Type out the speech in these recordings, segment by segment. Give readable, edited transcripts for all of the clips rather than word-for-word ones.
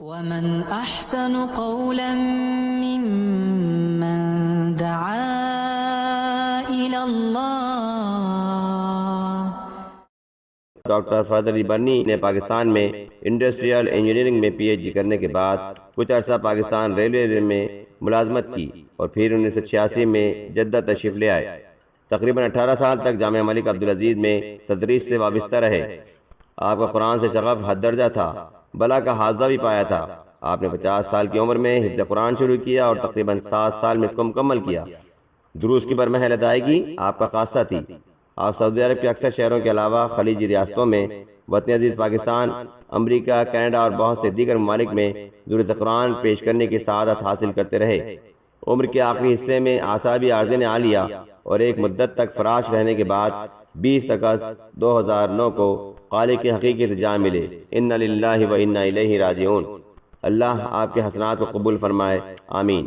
ومن احسن قولا ممن دعا الى اللہ۔ ڈاکٹر فضل علی بنی نے پاکستان میں انڈسٹریل انجینئرنگ میں پی ایچ ڈی کرنے کے بعد کچھ عرصہ پاکستان ریلوے میں ملازمت کی اور پھر 1986 میں جدہ تشریف لے آئے۔ تقریباً 18 سال تک جامعہ ملک عبدالعزیز میں تدریس سے وابستہ رہے۔ آپ کا قرآن سے شغف حد درجہ تھا، بلا کا حاضہ بھی پایا تھا۔ آپ نے 50 سال کی عمر میں حفظ قرآن شروع کیا اور تقریباً 7 سال میں اس کو مکمل کیا۔ دروس کی برمحل ادائیگی آپ کا خاصہ تھی۔ آپ سعودی عرب کے اکثر شہروں کے علاوہ خلیجی ریاستوں میں، وطن عزیز پاکستان، امریکہ، کینیڈا اور بہت سے دیگر ممالک میں دروس قرآن پیش کرنے کی سعادت حاصل کرتے رہے۔ عمر کے آخری حصے میں اعصابی عارضے نے آ لیا اور ایک مدت تک فراش رہنے کے بعد 20 اگست 2009 کو خالق کی حقیقی رجاء ملے۔ ان للہ و انا الیہ راجعون۔ اللہ آپ کے حسنات کو قبول فرمائے، آمین۔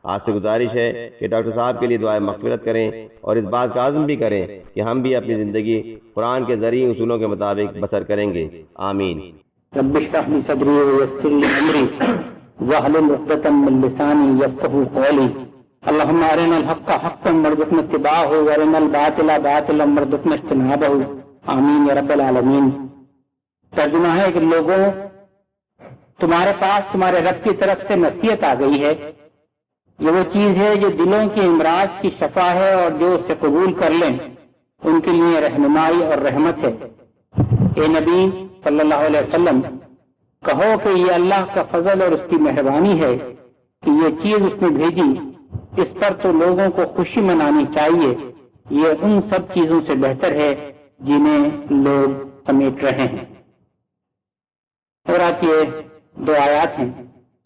آپ سے گزارش ہے کہ ڈاکٹر صاحب کے لیے دعائے مغفرت کریں اور اس بات کا عزم بھی کریں کہ ہم بھی اپنی زندگی قرآن کے ذریعے اصولوں کے مطابق بسر کریں گے، آمین۔ رب اشرح لي صدري ويسر لي امري واحلل عقدة من لساني يفقهوا قولي اللهم ارنا الحق حقا وارزقنا اتباعه وارنا الباطل باطلا وارزقنا اجتنابه، آمین یا رب العالمین۔ ترجمہ ہے کہ لوگوں، تمہارے پاس تمہارے رب کی طرف سے نصیحت آ گئی ہے۔ یہ وہ چیز ہے جو دلوں کے امراض کی شفا ہے اور جو اسے قبول کر لیں ان کے لیے رہنمائی اور رحمت ہے۔ اے نبی صلی اللہ علیہ وسلم، کہو کہ یہ اللہ کا فضل اور اس کی مہربانی ہے کہ یہ چیز اس نے بھیجی، اس پر تو لوگوں کو خوشی منانی چاہیے، یہ ان سب چیزوں سے بہتر ہے جنہیں لوگ سمیٹ رہے ہیں۔ اور آج یہ 2 آیات ہیں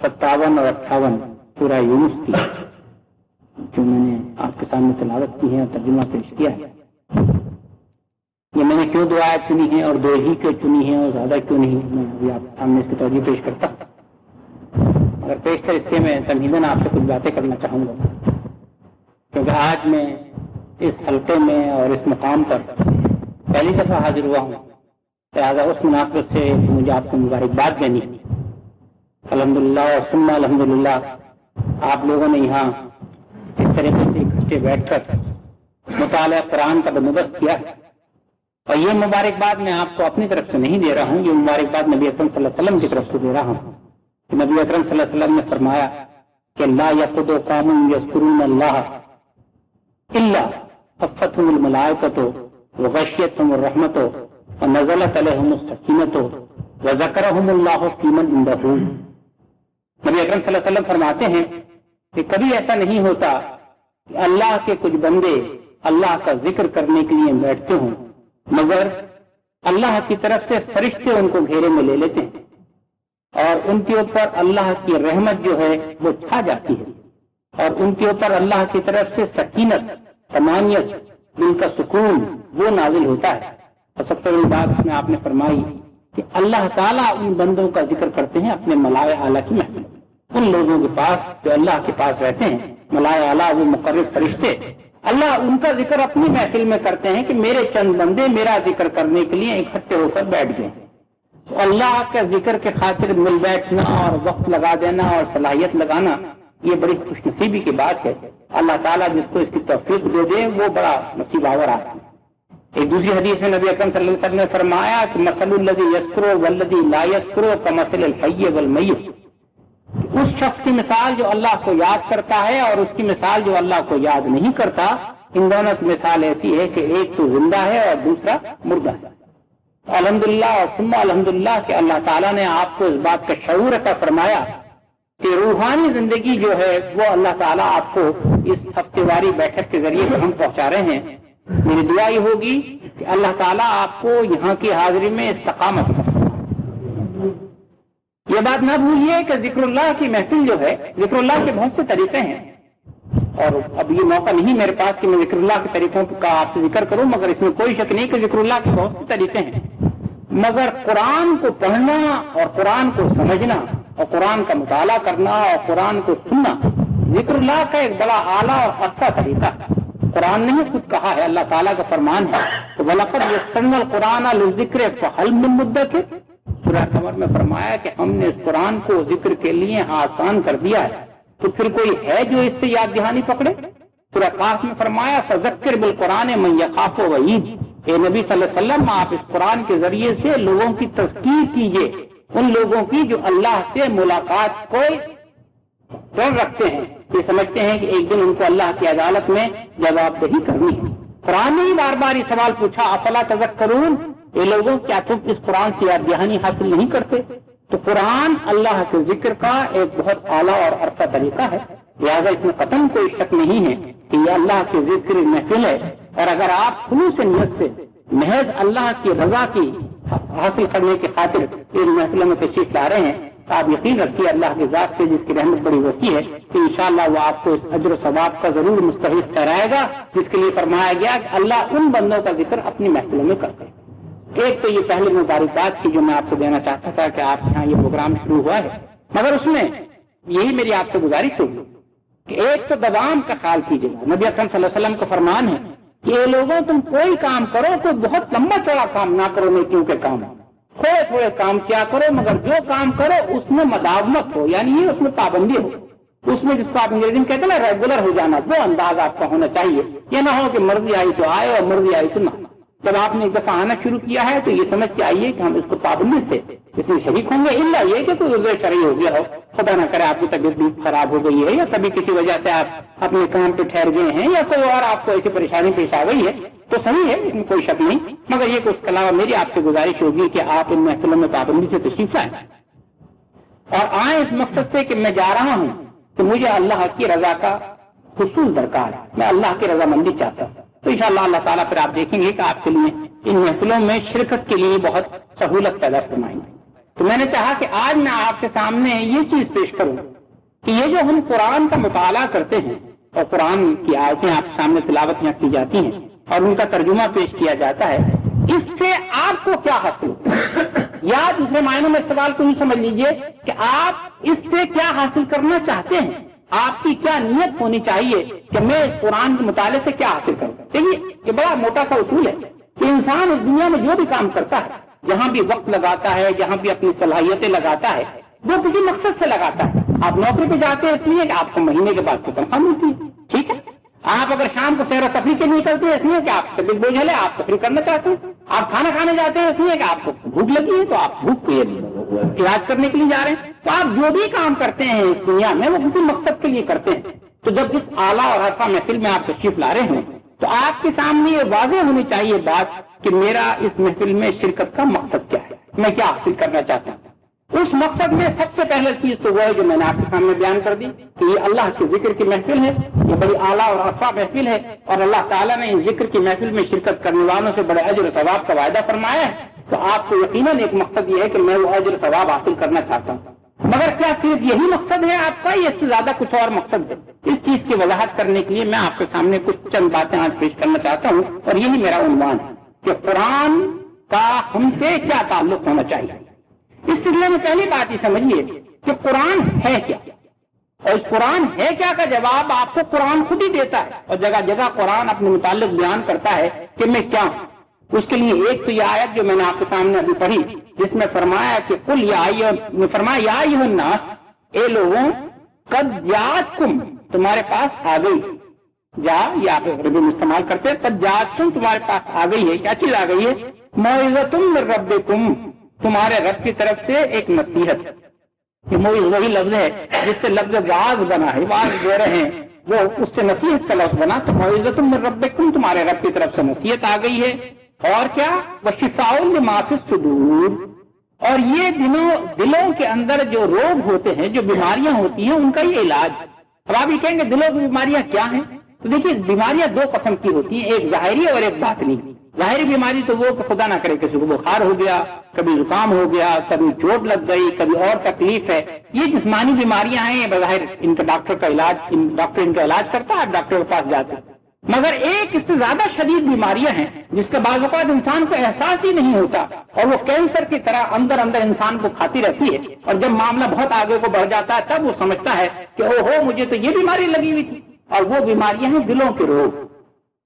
57 اور 58 سورہ یونس کی، جو میں نے آپ کے سامنے تلاوت کی ہے اور ترجمہ پیش کیا ہے۔ یہ میں نے کیوں 2 آیات چنی ہیں اور 2 ہی کیوں چنی ہیں اور زیادہ کیوں نہیں، میں ابھی آپ کے سامنے اس کی توجہ پیش کرتا ہوں۔ اگر پیش کر اس سے میں تمہیداً آپ سے کچھ باتیں کرنا چاہوں گا، کیونکہ آج میں اس حلقے میں اور اس مقام پر پہلی دفعہ حاضر ہوا ہوں، لہٰذا اس مناسبت سے مجھے آپ کو مبارکباد دینی ہے۔ الحمدللہ اور ثم الحمدللہ آپ لوگوں نے یہاں اس طریقے سے اکٹھے بیٹھ کر مطالعہ قرآن کا بندوبست کیا ہے، اور یہ مبارکباد میں آپ کو اپنی طرف سے نہیں دے رہا ہوں، یہ مبارکباد نبی اکرم صلی اللہ علیہ وسلم کی طرف سے دے رہا ہوں۔ نبی اکرم صلی اللہ علیہ وسلم نے فرمایا کہ لا یقعد قوم یذکرون اللہ الا حفتهم الملائکۃ وغشیتهم الرحمۃ ونزلت علیہم السکینۃ وذکرهم اللہ فی من عندہ۔ نبی اکرم صلی اللہ علیہ وسلم فرماتے ہیں کہ کبھی ایسا نہیں ہوتا کہ اللہ کے کچھ بندے اللہ کا ذکر کرنے کے لیے بیٹھتے ہوں مگر اللہ کی طرف سے فرشتے ان کو گھیرے میں لے لیتے ہیں اور ان کے اوپر اللہ کی رحمت جو ہے وہ چھا جاتی ہے، اور ان کے اوپر اللہ کی طرف سے سکینت، طمانینت، دل کا سکون وہ نازل ہوتا ہے۔ اور سب سے بڑی بات اس میں آپ نے فرمائی کہ اللہ تعالیٰ ان بندوں کا ذکر کرتے ہیں اپنے ملائے اعلیٰ کی محفل، ان لوگوں کے پاس جو اللہ کے پاس رہتے ہیں، ملائے اعلیٰ وہ مقرب فرشتے، اللہ ان کا ذکر اپنی محفل میں کرتے ہیں کہ میرے چند بندے میرا ذکر کرنے کے لیے اکٹھے ہو کر بیٹھ گئے۔ تو اللہ کا ذکر کے خاطر مل بیٹھنا اور وقت لگا دینا اور صلاحیت لگانا یہ بڑی خوش نصیبی کی بات ہے۔ اللہ تعالیٰ جس کو اس کی توفیق دے دے وہ بڑا نصیب آور آتا ہے۔ ایک دوسری حدیث میں نبی اکرم صلی اللہ علیہ وسلم نے فرمایا کہ مثل الذی یذکر والذی لا یذکر کمثل الحی والمیت، اس شخص کی مثال جو اللہ کو یاد کرتا ہے اور اس کی مثال جو اللہ کو یاد نہیں کرتا، ان دونوں کی مثال ایسی ہے کہ ایک تو زندہ ہے اور دوسرا مردہ ہے۔ الحمدللہ اور ثم الحمدللہ کہ اللہ تعالیٰ نے آپ کو اس بات کا شعور عطا فرمایا کہ روحانی زندگی جو ہے وہ اللہ تعالیٰ آپ کو اس ہفتے واری بیٹھک کے ذریعے ہم پہنچا رہے ہیں۔ میری دعا یہ ہوگی کہ اللہ تعالیٰ آپ کو یہاں کی حاضری میں استقامت عطا فرمائے۔ یہ بات نہ بھولیے کہ ذکر اللہ کی محفل جو ہے، ذکر اللہ کے بہت سے طریقے ہیں، اور اب یہ موقع نہیں میرے پاس کہ میں ذکر اللہ کے طریقوں کا آپ سے ذکر کروں، مگر اس میں کوئی شک نہیں کہ ذکر اللہ کے بہت سے طریقے ہیں، مگر قرآن کو پڑھنا اور قرآن کو سمجھنا اور قرآن کا مطالعہ کرنا اور قرآن کو سننا ذکر اللہ کا ایک بڑا اعلیٰ اور اچھا طریقہ ہے۔ قرآن نے خود کہا ہے، اللہ تعالیٰ کا فرمان ہے کہ وَلَقَدْ يَسَّرْنَا الْقُرْآنَ لِلذِّكْرِ فَهَلْ مِن مُدَّكِرٍ، سورہ قمر میں فرمایا کہ ہم نے اس قرآن کو ذکر کے لیے آسان کر دیا ہے، تو پھر کوئی ہے جو اس سے یاد دہانی پکڑے؟ سورہ قاف میں فرمایا فذکر بالقرآن من یخاف وعید، اے نبی صلی اللہ علیہ وسلم آپ اس قرآن کے ذریعے سے لوگوں کی تذکیر کیجئے، ان لوگوں کی جو اللہ سے ملاقات کو ڈر رکھتے ہیں، یہ سمجھتے ہیں کہ ایک دن ان کو اللہ کی عدالت میں جواب دہی کرنی ہے۔ قرآن نے ہی بار بار یہ سوال پوچھا افلا تذکرون، یہ لوگوں کیا تم اس قرآن سے یاد دہانی حاصل نہیں کرتے؟ تو قرآن اللہ کے ذکر کا ایک بہت اعلیٰ اور عرفہ طریقہ ہے، لہٰذا اس میں قطعاً کوئی شک نہیں ہے کہ یہ اللہ کے ذکر محفل ہے، اور اگر آپ خلوص نیت سے محض اللہ کی رضا کی حاصل کرنے کی خاطر ان محفلوں میں تشریف لا رہے ہیں تو آپ یقین رکھیے اللہ کی ذات سے جس کی رحمت بڑی وسیع ہے کہ انشاءاللہ وہ آپ کو اس اجر و ثواب کا ضرور مستحق ٹھہرائے گا، جس کے لیے فرمایا گیا کہ اللہ ان بندوں کا ذکر اپنی محفلوں میں کرتے ہیں۔ ایک تو یہ پہلے مبارکباد کی جو میں آپ کو دینا چاہتا تھا کہ آپ یہاں یہ پروگرام شروع ہوا ہے، مگر اس میں یہی میری آپ سے گزارش ہوگی کہ ایک تو دوام کا خیال کیجیے گا۔ نبی اکرم صلی اللہ علیہ وسلم کا فرمان ہے کہ یہ لوگوں تم کوئی کام کرو تو بہت لمبا چوڑا کام نہ کرو، نیکیوں کے کام تھوڑے تھوڑے کام کیا کرو، مگر جو کام کرو اس میں مداومت ہو، یعنی یہ اس میں پابندی ہو، اس میں جس کو آپ انگریزی میں کہتے ہیں نا ریگولر ہو جانا، وہ انداز آپ کا ہونا چاہیے۔ یہ نہ ہو کہ مرضی آئی تو آئے اور مرضی آئی تو نہ۔ جب آپ نے ایک دفعہ آنا شروع کیا ہے تو یہ سمجھ کے آئیے کہ ہم اس کو پابندی سے اس میں شریک ہوں گے، الا یہ کہ کوئی عذر شرعی ہو گیا ہو، خدا نہ کرے آپ کی طبیعت بھی خراب ہو گئی ہے یا کبھی کسی وجہ سے آپ اپنے کام پہ ٹھہر گئے ہیں یا کوئی اور آپ کو ایسی پریشانی پیش آ گئی ہے تو صحیح ہے، اس میں کوئی شک نہیں، مگر یہ کہ اس کے علاوہ میری آپ سے گزارش ہوگی کہ آپ ان محفلوں میں پابندی سے تشریف لائیں اور آئیں اس مقصد سے کہ میں جا رہا ہوں تو مجھے اللہ کی رضا کا حصول درکار ہے، میں اللہ کی رضامندی چاہتا ہوں۔ تو انشاءاللہ اللہ تعالیٰ پھر آپ دیکھیں گے کہ آپ کے لیے ان محفلوں میں شرکت کے لیے بہت سہولت پیدا فرمائیں گے۔ تو میں نے چاہا کہ آج میں آپ کے سامنے یہ چیز پیش کروں کہ یہ جو ہم قرآن کا مطالعہ کرتے ہیں اور قرآن کی آیتیں آپ کے سامنے تلاوت یہاں کی جاتی ہیں اور ان کا ترجمہ پیش کیا جاتا ہے، اس سے آپ کو کیا حاصل ہوتا ہے؟ یا دوسرے معنوں میں سوال کو یہ سمجھ لیجئے کہ آپ اس سے کیا حاصل کرنا چاہتے ہیں، آپ کی کیا نیت ہونی چاہیے کہ میں اس قرآن کے مطالعے سے کیا حاصل کروں۔ دیکھیے یہ بڑا موٹا سا اصول ہے کہ انسان اس دنیا میں جو بھی کام کرتا ہے، جہاں بھی وقت لگاتا ہے، جہاں بھی اپنی صلاحیتیں لگاتا ہے، وہ کسی مقصد سے لگاتا ہے۔ آپ نوکری پہ جاتے ہیں اس لیے کہ آپ کو مہینے کے بعد تنخواہ ملتی ہے، ٹھیک ہے۔ آپ اگر شام کو سیر و تفریح کے لیے نکلتے ہیں اس لیے کہ آپ طبیعت بوجھل ہے، آپ تفریح کرنا چاہتے ہیں۔ آپ کھانا کھانے جاتے ہیں اس لیے کہ آپ کو بھوک لگی ہے تو آپ بھوک کے علاج کرنے کے لیے جا رہے ہیں۔ تو آپ جو بھی کام کرتے ہیں اس دنیا میں وہ کسی مقصد کے لیے کرتے ہیں۔ تو جب اس اعلیٰ اور عرفہ محفل میں آپ تشریف لا رہے ہوں تو آپ کے سامنے یہ واضح ہونی چاہیے بات کہ میرا اس محفل میں شرکت کا مقصد کیا ہے، میں کیا حاصل کرنا چاہتا ہوں۔ اس مقصد میں سب سے پہلے چیز تو وہ ہے جو میں نے آپ کے سامنے بیان کر دی کہ یہ اللہ کے ذکر کی محفل ہے، یہ بڑی اعلیٰ اور عرفہ محفل ہے اور اللہ تعالیٰ نے اس ذکر کی محفل میں شرکت کرنے والوں سے بڑے اجر و ثواب کا وعدہ فرمایا ہے۔ تو آپ کو یقیناً ایک مقصد یہ ہے کہ میں وہ اجر و ثواب حاصل کرنا چاہتا ہوں، مگر کیا صرف یہی مقصد ہے آپ کا یا اس سے زیادہ کچھ اور مقصد ہے؟ اس چیز کی وضاحت کرنے کے لیے میں آپ کے سامنے کچھ چند باتیں آج پیش کرنا چاہتا ہوں اور یہی میرا عنوان ہے کہ قرآن کا ہم سے کیا تعلق ہونا چاہیے۔ اس سلسلے میں پہلی بات یہ سمجھیے کہ قرآن ہے کیا، اور اس قرآن ہے کیا کا جواب آپ کو قرآن خود ہی دیتا ہے، اور جگہ جگہ قرآن اپنے متعلق بیان کرتا ہے کہ میں کیا ہوں۔ اس کے لیے ایک تو یہ آیت جو میں نے آپ کے سامنے ابھی پڑھی جس میں فرمایا کہ قل یا ایھا الناس، اے لوگوں، قد جاءتکم، تمہارے پاس آ گئی، جا یہ آپ عربی میں استعمال کرتے ہیں، قد جاءتکم تمہارے پاس آ گئی ہے، کیا چیز آ گئی ہے؟ موعظۃ من ربکم، تمہارے رب کی طرف سے ایک نصیحت۔ یہ موعظ وہی لفظ ہے جس سے لفظ واعظ بنا ہے، واعظ دے رہے ہیں وہ اس سے نصیحت کا لفظ بنا، تو موعظۃ من ربکم تمہارے رب کی طرف سے نصیحت آ گئی ہے۔ اور کیا؟ وشفاء لما فی الصدور، اور یہ دلوں کے اندر جو روگ ہوتے ہیں، جو بیماریاں ہوتی ہیں، ان کا یہ علاج۔ اب آپ یہ کہیں گے دلوں کی بیماریاں کیا ہیں؟ تو دیکھیے بیماریاں دو قسم کی ہوتی ہیں، ایک ظاہری اور ایک باطنی۔ ظاہری بیماری تو وہ کہ خدا نہ کرے کسی کو بخار ہو گیا، کبھی زکام ہو گیا، کبھی چوٹ لگ گئی، کبھی اور تکلیف ہے، یہ جسمانی بیماریاں ہیں، بظاہر ان کا ڈاکٹر ان کا علاج کرتا ہے، آپ ڈاکٹر کے پاس جاتے ہیں۔ مگر ایک اس سے زیادہ شدید بیماریاں ہیں جس کا بعض اوقات انسان کو احساس ہی نہیں ہوتا اور وہ کینسر کی طرح اندر اندر انسان کو کھاتی رہتی ہے، اور جب معاملہ بہت آگے کو بڑھ جاتا ہے تب وہ سمجھتا ہے کہ او ہو مجھے تو یہ بیماری لگی ہوئی تھی۔ اور وہ بیماریاں ہیں دلوں کے روگ۔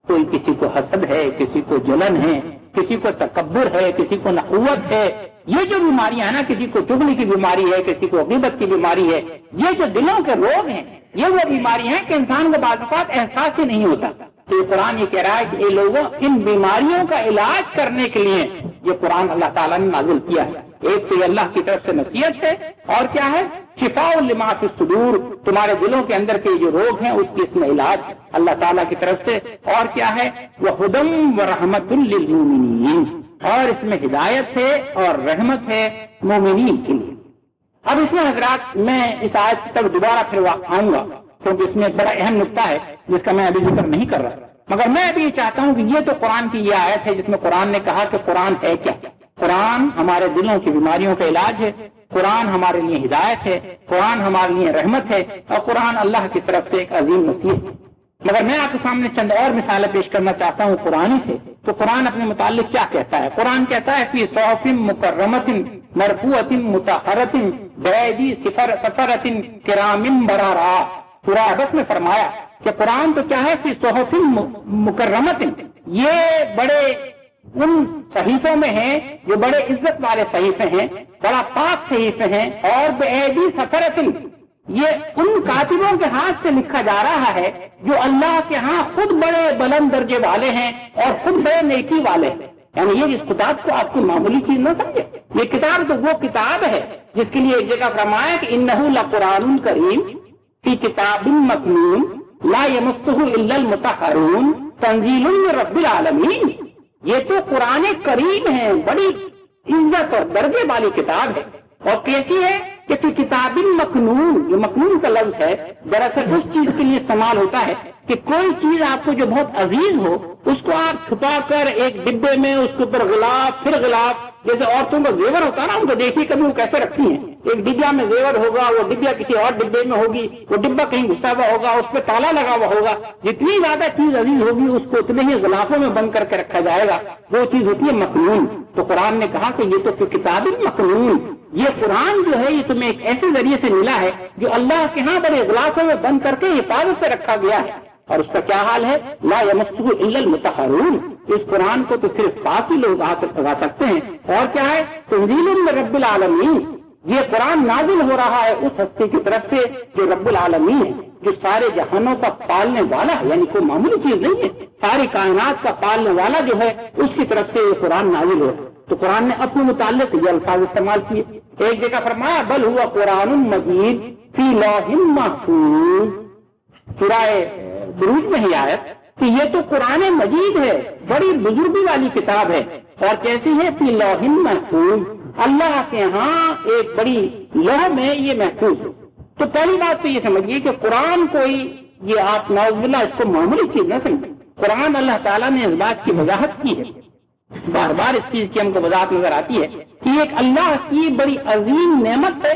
کوئی کسی کو حسد ہے، کسی کو جلن ہے، کسی کو تکبر ہے، کسی کو نخوت ہے، یہ جو بیماریاں ہیں نا، کسی کو چغلی کی بیماری ہے، کسی کو غیبت کی بیماری ہے، یہ جو دلوں کے روگ ہیں، یہ وہ بیماری ہیں کہ انسان کو بعض اوقات احساس ہی نہیں ہوتا. تو یہ قرآن یہ کہہ رہا ہے کہ اے لوگوں، ان بیماریوں کا علاج کرنے کے لیے یہ قرآن اللہ تعالیٰ نے نازل کیا ہے. ایک تو یہ اللہ کی طرف سے نصیحت ہے، اور کیا ہے؟ شفاء لما فی الصدور، تمہارے دلوں کے اندر کے جو روگ ہیں اس کی اس میں علاج اللہ تعالیٰ کی طرف سے. اور کیا ہے؟ وَہُدًى وَرَحْمَةٌ لِّلْمُؤْمِنِينَ، اور اس میں ہدایت ہے اور رحمت ہے مومنین کے لیے. اب اس میں حضرات میں اس آیت کی طرف دوبارہ پھر آؤں گا، کیونکہ اس میں ایک بڑا اہم نقطہ ہے جس کا میں ابھی ذکر نہیں کر رہا، مگر میں ابھی یہ چاہتا ہوں کہ یہ تو قرآن کی یہ آیت ہے جس میں قرآن نے کہا کہ قرآن ہے کیا. قرآن ہمارے دلوں کی بیماریوں کا علاج ہے، قرآن ہمارے لیے ہدایت ہے، قرآن ہمارے لیے رحمت ہے، اور قرآن اللہ کی طرف سے ایک عظیم نصیحت ہے. مگر میں آپ کے سامنے چند اور مثالیں پیش کرنا چاہتا ہوں قرآن سے. تو قرآن اپنے متعلق کیا کہتا ہے؟ قرآن کہتا ہے فی صحف مکرمۃ مرفوعۃ مطہرۃ بایدی سفرۃ کرام بررہ. سورہ عبس میں فرمایا کہ قرآن تو کیا ہے؟ فی صحف مکرمۃ، یہ بڑے ان صحیفوں میں ہیں جو بڑے عزت والے صحیفے ہیں، بڑا پاک صحیفے ہیں. اور بایدی سفرۃ، یہ ان کاتبوں کے ہاتھ سے لکھا جا رہا ہے جو اللہ کے ہاں خود بڑے بلند درجے والے ہیں اور خود بڑے نیکی والے ہیں. یعنی یہ اس کتاب کو آپ کو معمولی چیز نہ سمجھے، یہ کتاب تو وہ کتاب ہے جس کے لیے ایک جگہ فرمایا کہ انہ لقرآن کریم فی کتاب مکنون لا یمسہ الا المطہرون تنزیل من رب العالمین. یہ تو قرآن کریم ہے، بڑی عزت اور درجے والی کتاب ہے. اور کیسی ہے کہ فی کتاب مکنون، یہ مکنون کا لفظ ہے دراصل اس چیز کے لیے استعمال ہوتا ہے کہ کوئی چیز آپ کو جو بہت عزیز ہو اس کو آپ چھپا کر ایک ڈبے میں اس کے اوپر غلاف پھر غلاف، جیسے عورتوں کا زیور ہوتا ہے نا، ان کو دیکھیے کبھی وہ کیسے رکھتی ہیں. ایک ڈبیا میں زیور ہوگا، وہ ڈبیا کسی اور ڈبے میں ہوگی، وہ ڈبا کہیں گھسا ہوا ہوگا، اس پہ تالا لگا ہوا ہوگا. جتنی زیادہ چیز عزیز ہوگی اس کو اتنے ہی غلافوں میں بند کر کے رکھا جائے گا. وہ چیز ہوتی ہے مکنون. تو قرآن نے کہا کہ یہ تو پھر کتاب مکنون، یہ قرآن جو ہے یہ تمہیں ایک ایسے ذریعے سے ملا ہے جو اللہ کے ہاں بڑے غلافوں میں بند کر کے حفاظت سے رکھا گیا ہے. اور اس کا کیا حال ہے؟ لا یمسہ الا المطہرون، اس قرآن کو تو صرف پاک ہی لوگ ہاتھ لگا سکتے ہیں. اور کیا ہے؟ تنزیل من رب العالمین، یہ قرآن نازل ہو رہا ہے اس ہستی کی طرف سے جو رب العالمین ہے، جو سارے جہانوں کا پالنے والا ہے. یعنی کوئی معمولی چیز نہیں ہے، ساری کائنات کا پالنے والا جو ہے اس کی طرف سے یہ قرآن نازل ہو. تو قرآن نے اپنے متعلق یہ الفاظ استعمال کیے. ایک جگہ فرمایا بل ہوا قرآن مجید فی لوح محفوظ، سورہ بروج میں ہی آیت کہ یہ تو قرآن مجید ہے، بڑی بزرگی والی کتاب ہے. اور کیسی ہے؟ فی لوح محفوظ، اللہ کے ہاں ایک بڑی لوح میں یہ محفوظ ہے. تو پہلی بات تو یہ سمجھیے کہ قرآن کوئی یہ آپ نعوذ باللہ اس کو معمولی چیز نہ سمجھیں. قرآن اللہ تعالیٰ نے اس بات کی وضاحت کی ہے، بار بار اس چیز کی ہم کو وضاحت نظر آتی ہے کہ ایک اللہ کی بڑی عظیم نعمت ہے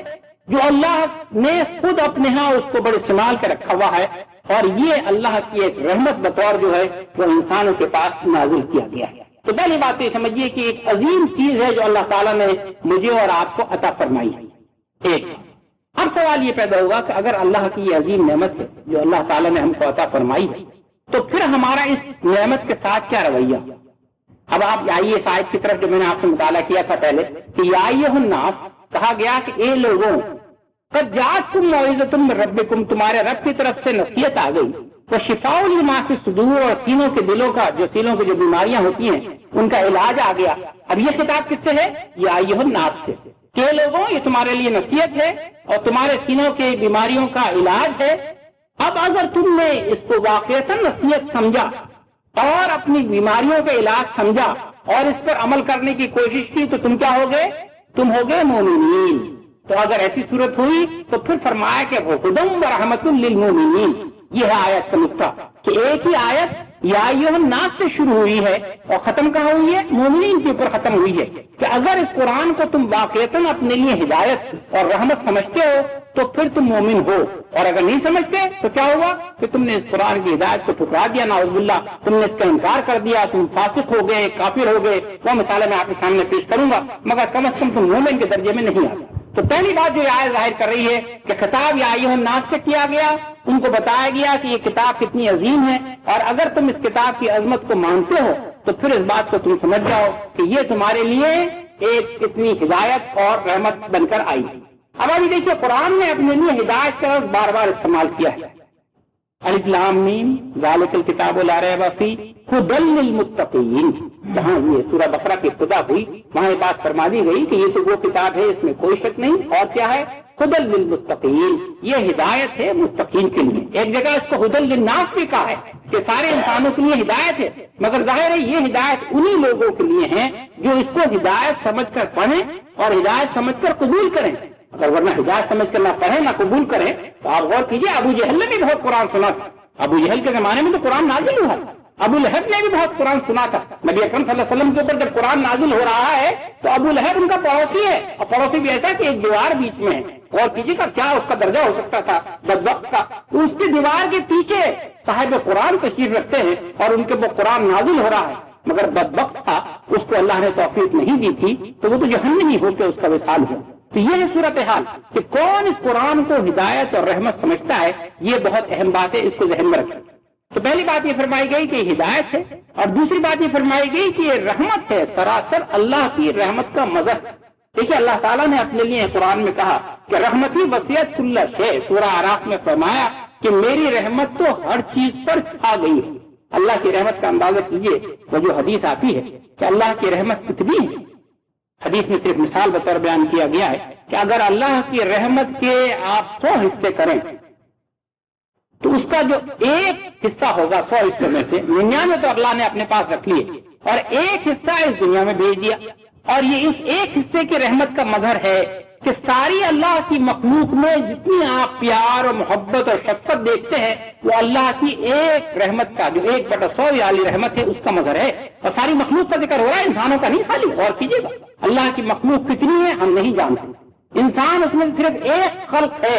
جو اللہ نے خود اپنے ہاں اس کو بڑے استعمال کے رکھا ہوا ہے. اور یہ اللہ کی ایک رحمت بطور جو ہے وہ انسانوں کے پاس نازل کیا گیا ہے. تو پہلی بات یہ سمجھیے کہ ایک عظیم چیز ہے جو اللہ تعالیٰ نے مجھے اور آپ کو عطا فرمائی ہے. ایک اب سوال یہ پیدا ہوگا کہ اگر اللہ کی یہ عظیم نعمت ہے جو اللہ تعالیٰ نے ہم کو عطا فرمائی ہے تو پھر ہمارا اس نعمت کے ساتھ کیا رویہ؟ اب آپ آئیے اس آیت کی طرف جو میں نے آپ سے مطالعہ کیا تھا پہلے کہ یا ایھا الناس، کہا گیا کہ اے لوگوں، قد جاءتکم موعظۃ من ربکم، تمہارے رب کی طرف سے نصیحت آ گئی. وشفاء لما فی الصدور، اور سینوں کے دلوں کا سینوں کی جو بیماریاں ہوتی ہیں ان کا علاج آ گیا. اب یہ خطاب کس سے ہے؟ یا ایھا الناس سے کہ لوگوں یہ تمہارے لیے نصیحت ہے اور تمہارے سینوں کے بیماریوں کا علاج ہے. اب اگر تم نے اس کو واقعتاً نصیحت سمجھا اور اپنی بیماریوں کا علاج سمجھا اور اس پر عمل کرنے کی کوشش کی تو تم کیا ہو گئے؟ تم ہو گئے مومنین. تو اگر ایسی صورت ہوئی تو پھر فرمایا کہ ہدی ورحمۃ للمؤمنین. یہ ہے آیت کا نقطہ کہ ایک ہی آیت یا ایھا الناس سے شروع ہوئی ہے اور ختم کہاں ہوئی ہے؟ مومنین کے اوپر ختم ہوئی ہے. کہ اگر اس قرآن کو تم واقعتاً اپنے لیے ہدایت اور رحمت سمجھتے ہو تو پھر تم مومن ہو، اور اگر نہیں سمجھتے تو کیا ہوا کہ تم نے اس قرآن کی ہدایت کو ٹھکرا دیا، نعوذ باللہ، تم نے اس کا انکار کر دیا، تم فاسق ہو گئے، کافر ہو گئے. وہ مثالیں میں آپ کے سامنے پیش کروں گا، مگر کم از کم تم مومن کے درجے میں نہیں آتے. تو پہلی بات جو آیت ظاہر کر رہی ہے کہ خطاب یا ایھا الناس سے کیا گیا، ان کو بتایا گیا کہ یہ کتاب کتنی عظیم ہے، اور اگر تم اس کتاب کی عظمت کو مانتے ہو تو پھر اس بات کو تم سمجھ جاؤ کہ یہ تمہارے لیے ایک اتنی ہدایت اور رحمت بن کر آئی. اب ابھی دیکھیے قرآن نے اپنے لیے ہدایت کا لفظ بار بار استعمال کیا ہے. الف لام میم ذالک الکتاب لا ریب فیہ ھدی للمتقین. جہاں یہ سورہ بقرہ کی ابتدا ہوئی وہاں یہ بات فرما دی گئی کہ یہ تو وہ کتاب ہے اس میں کوئی شک نہیں. اور کیا ہے؟ ھدی للمتقین، یہ ہدایت ہے متقین کے لیے. ایک جگہ اس کو ھدی للناس بھی کہا ہے کہ سارے انسانوں کے لیے ہدایت ہے، مگر ظاہر ہے یہ ہدایت انہی لوگوں کے لیے ہے جو اس کو ہدایت سمجھ کر پڑھیں اور ہدایت سمجھ کر قبول کریں. اگر ورنہ ہدایت سمجھ کر نہ پڑھیں نہ قبول کریں تو آپ غور کیجیے، ابو جہل نے بھی بہت قرآن سنا تھا. ابو جہل کے زمانے میں تو قرآن نازل ہوا. ابو لہب نے بھی بہت قرآن سنا تھا. نبی اکرم صلی اللہ علیہ وسلم کے اوپر جب قرآن نازل ہو رہا ہے تو ابو لہب ان کا پڑوسی ہے، اور پڑوسی بھی ایسا کہ ایک دیوار بیچ میں ہے. اور کیجیے گا کیا اس کا درجہ ہو سکتا تھا بدبخت کا. تو اس کی دیوار کے پیچھے صاحب قرآن تشریف رکھتے ہیں اور ان کے وہ قرآن نازل ہو رہا ہے، مگر بدبخت تھا، اس کو اللہ نے توفیق نہیں دی تھی تو وہ تو جہنمی ہو کے اس کا وصال ہوا. تو یہ ہے صورتحال کہ کون اس قرآن کو ہدایت اور رحمت سمجھتا ہے. یہ بہت اہم بات ہے، اس کو ذہن میں رکھیں. تو پہلی بات یہ فرمائی گئی کہ یہ ہدایت ہے، اور دوسری بات یہ فرمائی گئی کہ یہ رحمت ہے، سراسر اللہ کی رحمت کا مظہر. دیکھیے اللہ تعالیٰ نے اپنے لیے قرآن میں کہا کہ رحمتی وسعت کل شیء. سورہ اعراف میں فرمایا کہ میری رحمت تو ہر چیز پر چھا گئی ہے. اللہ کی رحمت کا اندازہ کیجیے. وہ جو حدیث آتی ہے کہ اللہ کی رحمت کتنی ہے، حدیث میں صرف مثال بطور بیان کیا گیا ہے کہ اگر اللہ کی رحمت کے آپ 100 حصے کریں تو اس کا جو ایک حصہ ہوگا 100 حصے میں سے 99 تو اللہ نے اپنے پاس رکھ لیے اور ایک حصہ اس دنیا میں بھیج دیا. اور یہ اس ایک حصے کی رحمت کا مظہر ہے کہ ساری اللہ کی مخلوق میں جتنی آپ پیار اور محبت اور شفقت دیکھتے ہیں وہ اللہ کی ایک رحمت کا جو 1/100 والی رحمت ہے اس کا مظہر ہے. اور ساری مخلوق کا ذکر ہو رہا ہے، انسانوں کا نہیں خالی. اور کیجیے گا اللہ کی مخلوق کتنی ہے ہم نہیں جانتے. انسان اس میں صرف ایک خلق ہے.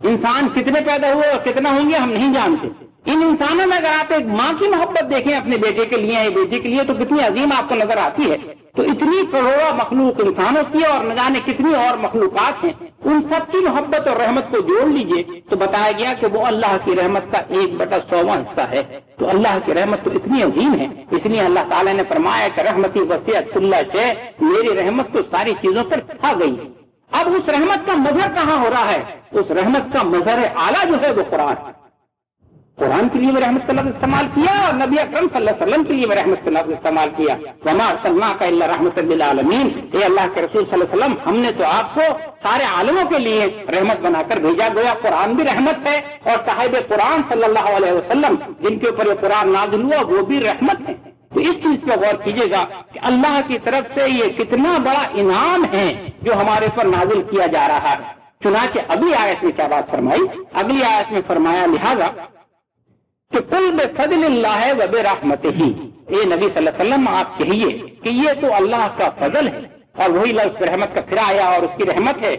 انسان کتنے پیدا ہوئے اور کتنا ہوں گے ہم نہیں جانتے. ان انسانوں میں اگر آپ ایک ماں کی محبت دیکھیں اپنے بیٹے کے لیے یا بیٹی کے لیے تو کتنی عظیم آپ کو نظر آتی ہے. تو اتنی کروڑوں مخلوق انسانوں کی اور نہ جانے کتنی اور مخلوقات ہیں، ان سب کی محبت اور رحمت کو جوڑ لیجئے تو بتایا گیا کہ وہ اللہ کی رحمت کا 1/100 حصہ ہے. تو اللہ کی رحمت تو اتنی عظیم ہے، اس لیے اللہ تعالیٰ نے فرمایا کہ رحمتی وسعت کل شیء، میری رحمت تو ساری چیزوں پر چھا گئی. اب اس رحمت کا مظہر کہاں ہو رہا ہے؟ اس رحمت کا مظہر اعلیٰ جو ہے وہ قرآن کے لیے وہ رحمت کا لفظ استعمال کیا اور نبی اکرم صلی اللہ علیہ وسلم کے لیے وہ رحمت کا لفظ استعمال کیا. وما ارسلناک الا رحمۃ للعالمین. اے اللہ کے رسول صلی اللہ علیہ وسلم، ہم نے تو آپ کو سارے عالموں کے لیے رحمت بنا کر بھیجا. گویا قرآن بھی رحمت ہے اور صاحب قرآن صلی اللہ علیہ وسلم جن کے اوپر یہ قرآن نازل ہوا وہ بھی رحمت ہے. تو اس چیز پہ غور کیجیے گا کہ اللہ کی طرف سے یہ کتنا بڑا انعام ہے جو ہمارے پر نازل کیا جا رہا ہے. چنانچہ ابھی آیت میں کیا بات فرمائی؟ اگلی آیت میں فرمایا لہذا کہ قل بفضل اللہ وبرحمتہ. اے نبی صلی اللہ علیہ وسلم آپ کہیے کہ یہ تو اللہ کا فضل ہے، اور وہی لفظ رحمت کا پھر آیا اور اس کی رحمت ہے.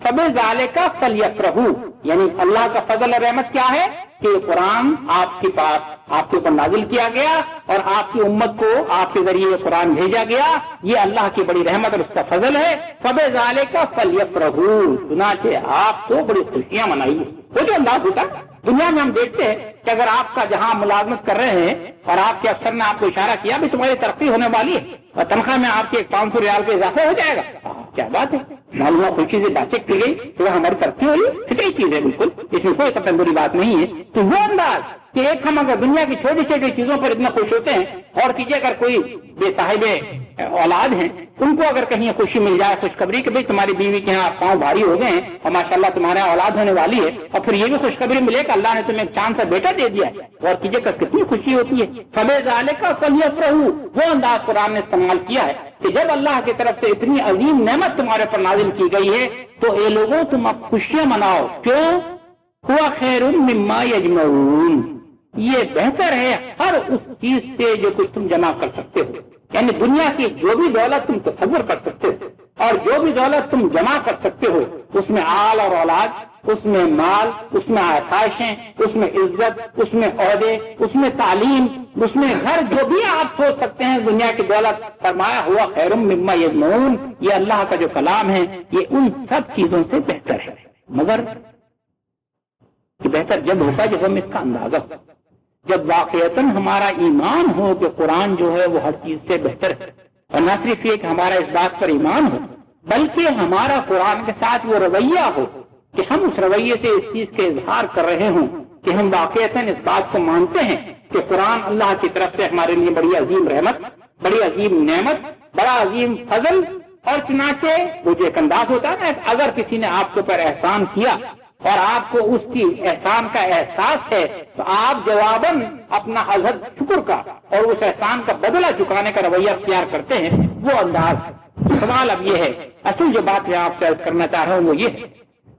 فبذالک فلیفرحوا، یعنی اللہ کا فضل اور رحمت کیا ہے کہ قرآن آپ کے پاس آپ کے اوپر نازل کیا گیا اور آپ کی امت کو آپ کے ذریعے یہ قرآن بھیجا گیا. یہ اللہ کی بڑی رحمت اور اس کا فضل ہے. فبذالک فلیفرحوا، چنانچہ آپ تو بڑی خوشیاں منائیے. وہ جو انداز ہوتا ہے دنیا میں ہم دیکھتے ہیں کہ اگر آپ کا جہاں ملازمت کر رہے ہیں اور آپ کے افسر نے آپ کو اشارہ کیا بھی تمہاری ترقی ہونے والی ہے اور تنخواہ میں آپ کے 500 ریال کا اضافہ ہو جائے گا، کیا بات ہے، معلومات خوشی سے بات چیت کی گئی تو ہماری ترقی ہو رہی ہے. فطری چیز ہے، بالکل اس میں کوئی قطعاً بری بات نہیں ہے. تو وہ انداز کہ ایک ہم اگر دنیا کی چھوٹی چھوٹی چیزوں پر اتنا خوش ہوتے ہیں، اور کیجیے اگر کوئی بے صاحب اولاد ہیں ان کو اگر کہیں خوشی مل جائے، خوشخبری کہ بھائی تمہاری بیوی کے یہاں پاؤں بھاری ہو گئے ہیں اور ماشاءاللہ تمہارا اولاد ہونے والی ہے، اور پھر یہ بھی خوشخبری ملے کہ اللہ نے تمہیں ایک چاند سا بیٹا دے دیا ہے، اور کیجیے گا کتنی خوشی ہوتی ہے. فبذالک فلیفرحوا، وہ انداز قرآن نے استعمال کیا ہے کہ جب اللہ کی طرف سے اتنی عظیم نعمت تمہارے پر نازل کی گئی ہے تو اے لوگوں تم اب خوشیاں مناؤ. کیوں؟ ہوا خیر مما یجمعون، یہ بہتر ہے ہر اس چیز سے جو کچھ تم جمع کر سکتے ہو. یعنی دنیا کی جو بھی دولت تم تصور کر سکتے ہو اور جو بھی دولت تم جمع کر سکتے ہو، اس میں آل اور اولاد، اس میں مال، اس میں آسائشیں، اس میں عزت، اس میں عہدے، اس میں تعلیم، اس میں گھر، جو بھی آپ سوچ سکتے ہیں دنیا کی دولت، فرمایا ہوا خیر مما یجمعون. یہ اللہ کا جو کلام ہے یہ ان سب چیزوں سے بہتر ہے. مگر یہ بہتر جب ہوتا جب ہم اس کا اندازہ ہو، جب واقعتاً ہمارا ایمان ہو کہ قرآن جو ہے وہ ہر چیز سے بہتر ہے. اور نہ صرف یہ کہ ہمارا اس بات پر ایمان ہو، بلکہ ہمارا قرآن کے ساتھ وہ رویہ ہو کہ ہم اس رویے سے اس چیز کے اظہار کر رہے ہوں کہ ہم واقعتاً اس بات کو مانتے ہیں کہ قرآن اللہ کی طرف سے ہمارے لیے بڑی عظیم رحمت، بڑی عظیم نعمت، بڑا عظیم فضل، اور چنانچہ وہ جو ایک انداز ہوتا ہے نا، اگر کسی نے آپ کے اوپر احسان کیا اور آپ کو اس کی احسان کا احساس ہے تو آپ جواباً اپنا اظہر شکر کا اور اس احسان کا بدلہ چکانے کا رویہ اختیار کرتے ہیں، وہ انداز۔ سوال اب یہ ہے، اصل جو بات میں آپ سے عرض کرنا چاہ رہا ہوں وہ یہ ہے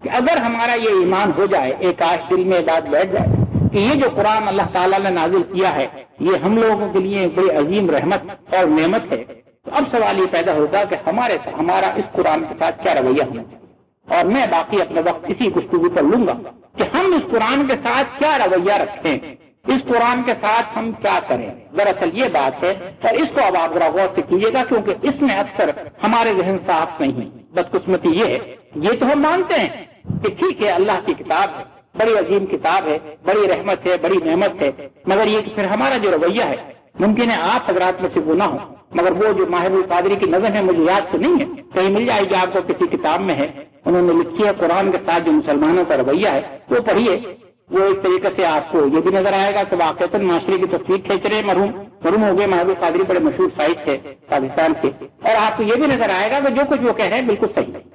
کہ اگر ہمارا یہ ایمان ہو جائے، ایک آج دل میں بات بیٹھ جائے کہ یہ جو قرآن اللہ تعالیٰ نے نازل کیا ہے یہ ہم لوگوں کے لیے بڑی عظیم رحمت اور نعمت ہے، تو اب سوال یہ پیدا ہوگا کہ ہمارا اس قرآن کے ساتھ کیا رویہ ہونا چاہیے۔ اور میں باقی اپنا وقت اسی گفتگو پر لوں گا کہ ہم اس قرآن کے ساتھ کیا رویہ رکھیں، اس قرآن کے ساتھ ہم کیا کریں۔ دراصل یہ بات ہے، اور اس کو اب آپ ذرا غور سے کیجیے گا کیونکہ اس میں اکثر ہمارے ذہن صاف نہیں ہے۔ بدقسمتی یہ ہے، یہ تو ہم مانتے ہیں کہ ٹھیک ہے اللہ کی کتاب ہے، بڑی عظیم کتاب ہے، بڑی رحمت ہے، بڑی نعمت ہے، مگر یہ کہ پھر ہمارا جو رویہ ہے، ممکن ہے آپ حضرات میں سے وہ نہ ہو، مگر وہ جو ماہر القادری کی نظم ہے مجھے یاد تو نہیں ہے، کہیں مل جائے گی آپ کو کسی کتاب میں ہے، انہوں نے لکھی ہے قرآن کے ساتھ جو مسلمانوں کا رویہ ہے وہ پڑھیے، وہ ایک طریقے سے آپ کو یہ بھی نظر آئے گا کہ واقعتاً معاشرے کی تصویر کھینچ رہے مرحوم ہو گئے ماہر القادری، بڑے مشہور شاعر تھے پاکستان کے، اور آپ کو یہ بھی نظر آئے گا کہ جو کچھ وہ کہہ رہے ہیں بالکل صحیح ہے۔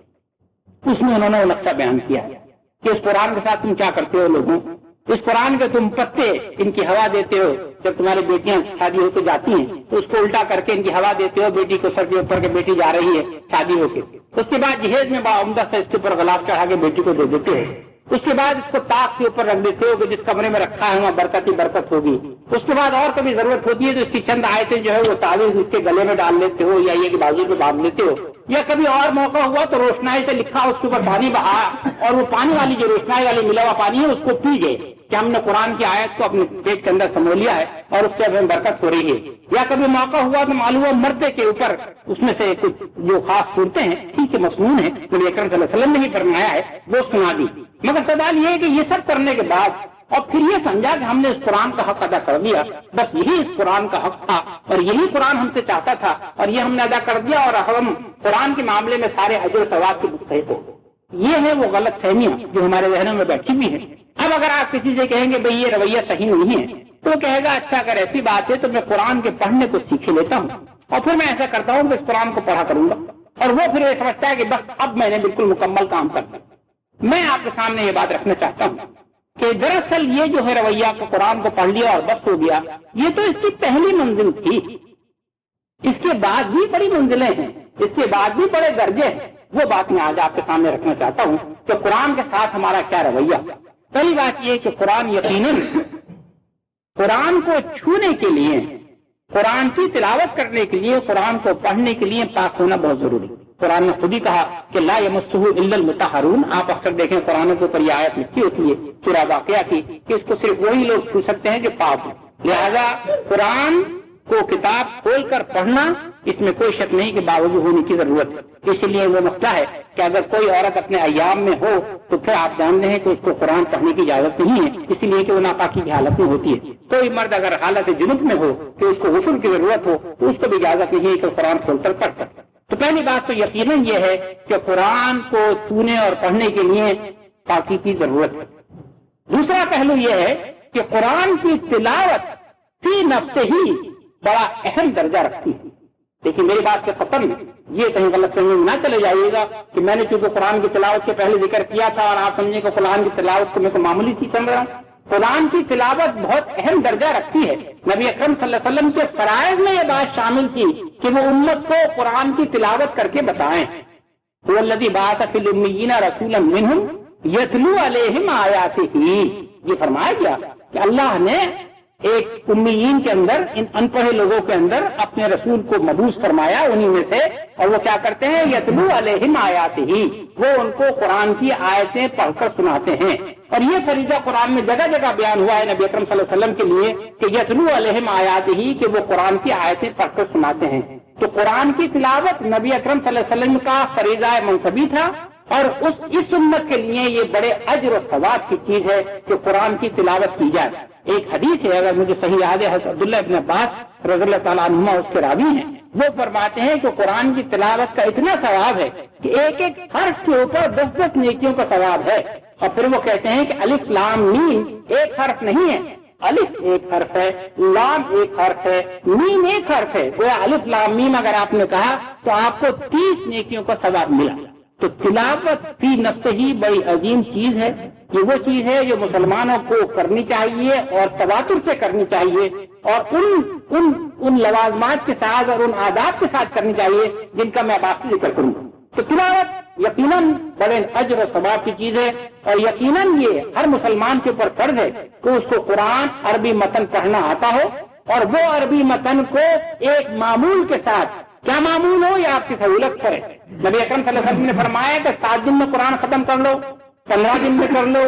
اس میں انہوں نے وہ نقشہ بیان کیا ہے کہ اس قرآن کے ساتھ تم کیا کرتے ہو لوگوں، اس قرآن کے تم پتے ان کی ہوا دیتے ہو، جب تمہاری بیٹیاں شادی ہو کے جاتی ہیں تو اس کو الٹا کر کے ان کی ہوا دیتے ہو، بیٹی کو سر کے اوپر کے بیٹی جا رہی ہے شادی ہو کے، اس کے بعد جہیز میں باعمدہ سے اس کے اوپر غلاف چڑھا کے بیٹی کو دے دیتے ہو، اس کے بعد اس کو طاق کے اوپر رکھ دیتے ہو کہ جس کمرے میں رکھا ہے وہاں برکت ہی برکت ہوگی، اس کے بعد اور کبھی ضرورت ہوتی ہے تو اس کی چند آیتیں جو ہے وہ تعویذ اس کے گلے میں ڈال لیتے ہو یا یہ کہ بازو پہ باندھ لیتے ہو، یا کبھی اور موقع ہوا تو روشنائی سے لکھا اس کے اوپر پانی بہا اور وہ پانی والی جو روشنائی والی ملا ہوا پانی ہے اس کو پی گئے کہ ہم نے قرآن کی آیت کو اپنے پیٹ کے اندر سمو لیا ہے اور اس سے ہمیں برکت ہو رہی ہے، یا کبھی موقع ہوا تو معلوم ہو مردے کے اوپر اس میں سے کچھ جو خاص صورتیں ہیں ٹھیک ہے مصنون ہے نبی اکرم صلی اللہ علیہ وسلم نے ہی فرمایا ہے وہ سنا دی، مگر سوال یہ ہے کہ یہ سب کرنے کے بعد اور پھر یہ سمجھا کہ ہم نے اس قرآن کا حق ادا کر دیا، بس یہی اس قرآن کا حق تھا اور یہی قرآن ہم سے چاہتا تھا اور یہ ہم نے ادا کر دیا اور ہم قرآن کے معاملے میں سارے اجر و ثواب کے مستحق ہو۔ یہ ہے وہ غلط فہمیاں جو ہمارے ذہنوں میں بیٹھی ہوئی ہیں۔ اب اگر آپ کسی سے کہیں گے بھئی یہ رویہ صحیح نہیں ہے تو وہ کہے گا اچھا اگر ایسی بات ہے تو میں قرآن کے پڑھنے کو سیکھ لیتا ہوں اور پھر میں ایسا کرتا ہوں کہ اس قرآن کو پڑھا کروں گا، اور وہ پھر یہ سمجھتا ہے کہ بس اب میں نے بالکل مکمل کام کر دیا۔ میں آپ کے سامنے یہ بات رکھنا چاہتا ہوں کہ دراصل یہ جو ہے رویہ کو قرآن کو پڑھ لیا اور بس ہو گیا، یہ تو اس کی پہلی منزل تھی، اس کے بعد بھی بڑی منزلیں ہیں، اس کے بعد بھی بڑے درجے ہیں، وہ بات میں آج آپ کے سامنے رکھنا چاہتا ہوں کہ قرآن کے ساتھ ہمارا کیا رویہ۔ پہلی بات یہ کہ قرآن یقیناً قرآن کو چھونے کے لیے، قرآن کی تلاوت کرنے کے لیے، قرآن کو پڑھنے کے لیے پاک ہونا بہت ضروری ہے۔ قرآن نے خود ہی کہا کہ لا یمسہ الا المطہرون، آپ اکثر دیکھیں قرآن کے اوپر یہ آیت لکھی ہوتی ہے سورہ واقعہ کی کہ اس کو صرف وہی لوگ چھو سکتے ہیں جو پاک ہیں، لہذا قرآن کو کتاب کھول کر پڑھنا اس میں کوئی شک نہیں کہ باوضو ہونے کی ضرورت ہے۔ اس لیے وہ مسئلہ ہے کہ اگر کوئی عورت اپنے ایام میں ہو تو پھر آپ جانتے ہیں کہ اس کو قرآن پڑھنے کی اجازت نہیں ہے، اس لیے کہ وہ ناپاکی کی حالت میں ہوتی ہے۔ کوئی مرد اگر حالت جنوب میں ہو کہ اس کو غسل کی ضرورت ہو تو اس کو بھی اجازت نہیں ہے کہ قرآن کھول کر پڑھ سکتا۔ تو پہلی بات تو یقیناً یہ ہے کہ قرآن کو چھونے اور پڑھنے کے لیے پاکی کی ضرورت ہے۔ دوسرا پہلو یہ ہے کہ قرآن کی تلاوت فی نفس ہی بڑا اہم درجہ رکھتی ہے۔ دیکھیے میری بات سے ختم یہ کہیں غلط فہمی نہ چلے جائیے گا کہ میں نے چونکہ قرآن کی تلاوت سے پہلے ذکر کیا تھا اور آپ سمجھیں کہ قرآن کی تلاوت کو میں تو معمولی چیز سمجھ رہا ہوں۔ قرآن کی تلاوت بہت اہم درجہ رکھتی ہے۔ نبی اکرم صلی اللہ علیہ وسلم کے فرائض میں یہ بات شامل تھی کہ وہ امت کو قرآن کی تلاوت کر کے بتائیں۔ هو الذی بعث فی الامیین رسولا منہم یتلو علیہم آیاتہ، یہ فرمایا گیا کہ اللہ نے ایک امیین کے اندر، ان ان پڑھے لوگوں کے اندر اپنے رسول کو مبعوث فرمایا انہی میں سے، اور وہ کیا کرتے ہیں یتلو علیہم آیاتہ، وہ ان کو قرآن کی آیتیں پڑھ کر سناتے ہیں۔ اور یہ فریضہ قرآن میں جگہ جگہ بیان ہوا ہے نبی اکرم صلی اللہ علیہ وسلم کے لیے کہ یتلو علیہم آیاتہ، کہ وہ قرآن کی آیتیں پڑھ کر سناتے ہیں۔ تو قرآن کی تلاوت نبی اکرم صلی اللہ علیہ وسلم کا فریضہ منصبی تھا، اور اس امت کے لیے یہ بڑے اجر و ثواب کی چیز ہے کہ قرآن کی تلاوت کی جائے۔ ایک حدیث ہے، اگر مجھے صحیح یاد ہے، حضرت عبداللہ ابن عباس رضی اللہ تعالیٰ عنہما اس کے راوی ہیں، وہ فرماتے ہیں کہ قرآن کی تلاوت کا اتنا ثواب ہے کہ ایک ایک حرف کے اوپر 10 نیکیوں کا ثواب ہے. اور پھر وہ کہتے ہیں کہ الف لام میم ایک حرف نہیں ہے، الف ایک حرف ہے، لام ایک حرف ہے، میم ایک حرف ہے. وہ الف لام میم اگر آپ نے کہا تو آپ کو 30 نیکیوں کا ثواب ملا. تو تلاوت فی نفس ہی بڑی عظیم چیز ہے. یہ وہ چیز ہے جو مسلمانوں کو کرنی چاہیے اور تواتر سے کرنی چاہیے، اور ان لوازمات کے ساتھ اور ان آداب کے ساتھ کرنی چاہیے جن کا میں آپ سے ذکر کروں. تو تلاوت یقیناً بڑے اجر و ثواب کی چیز ہے، اور یقیناً یہ ہر مسلمان کے اوپر فرض ہے کہ اس کو قرآن عربی متن پڑھنا آتا ہو، اور وہ عربی متن کو ایک معمول کے ساتھ، کیا معمول ہو یا آپ کی سہولت کرے. نبی اکرم صلی اللہ علیہ وسلم نے فرمایا کہ 7 دن میں قرآن ختم کر لو، 15 دن میں کر لو،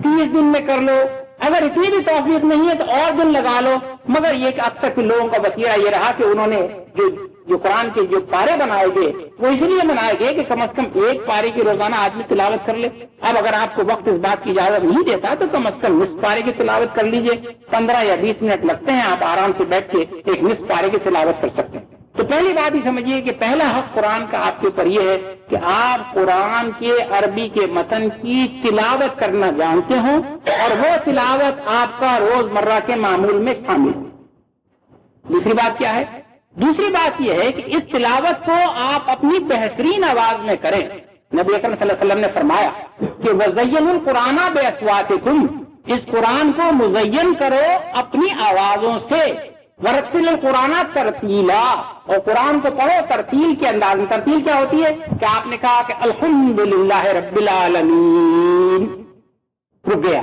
30 دن میں کر لو. اگر اتنی بھی توفیق نہیں ہے تو اور دن لگا لو. مگر یہ کہ اکثر کے لوگوں کا وسیلہ یہ رہا کہ انہوں نے جو قرآن کے جو پارے بنائے گئے وہ اس لیے بنائے گئے کہ کم از کم ایک پارے کی روزانہ آدمی تلاوت کر لے. اب اگر آپ کو وقت اس بات کی اجازت نہیں دیتا تو کم از کم نصف پارے کی تلاوت کر لیجئے. 15 یا 20 منٹ لگتے ہیں، آپ آرام سے بیٹھ کے ایک نصف پارے کی تلاوت کر سکتے ہیں. تو پہلی بات ہی سمجھیے کہ پہلا حق قرآن کا آپ کے اوپر یہ ہے کہ آپ قرآن کے عربی کے متن کی تلاوت کرنا جانتے ہوں، اور وہ تلاوت آپ کا روز مرہ کے معمول میں شامل ہو. دوسری بات کیا ہے؟ دوسری بات یہ ہے کہ اس تلاوت کو آپ اپنی بہترین آواز میں کریں. نبی اکرم صلی اللہ علیہ وسلم نے فرمایا کہ وَزَيَّنُوا الْقُرْآنَ بِأَصْوَاتِكُمْ، اس قرآن کو مزین کرو اپنی آوازوں سے. وَرَتِّلِ الْقُرْآنَ تَرْتِيلًا، اور قرآن کو پڑھو ترتیل کے انداز میں. ترتیل کیا ہوتی ہے کہ آپ نے کہا کہ الحمدللہ رب العالمین، رک گیا،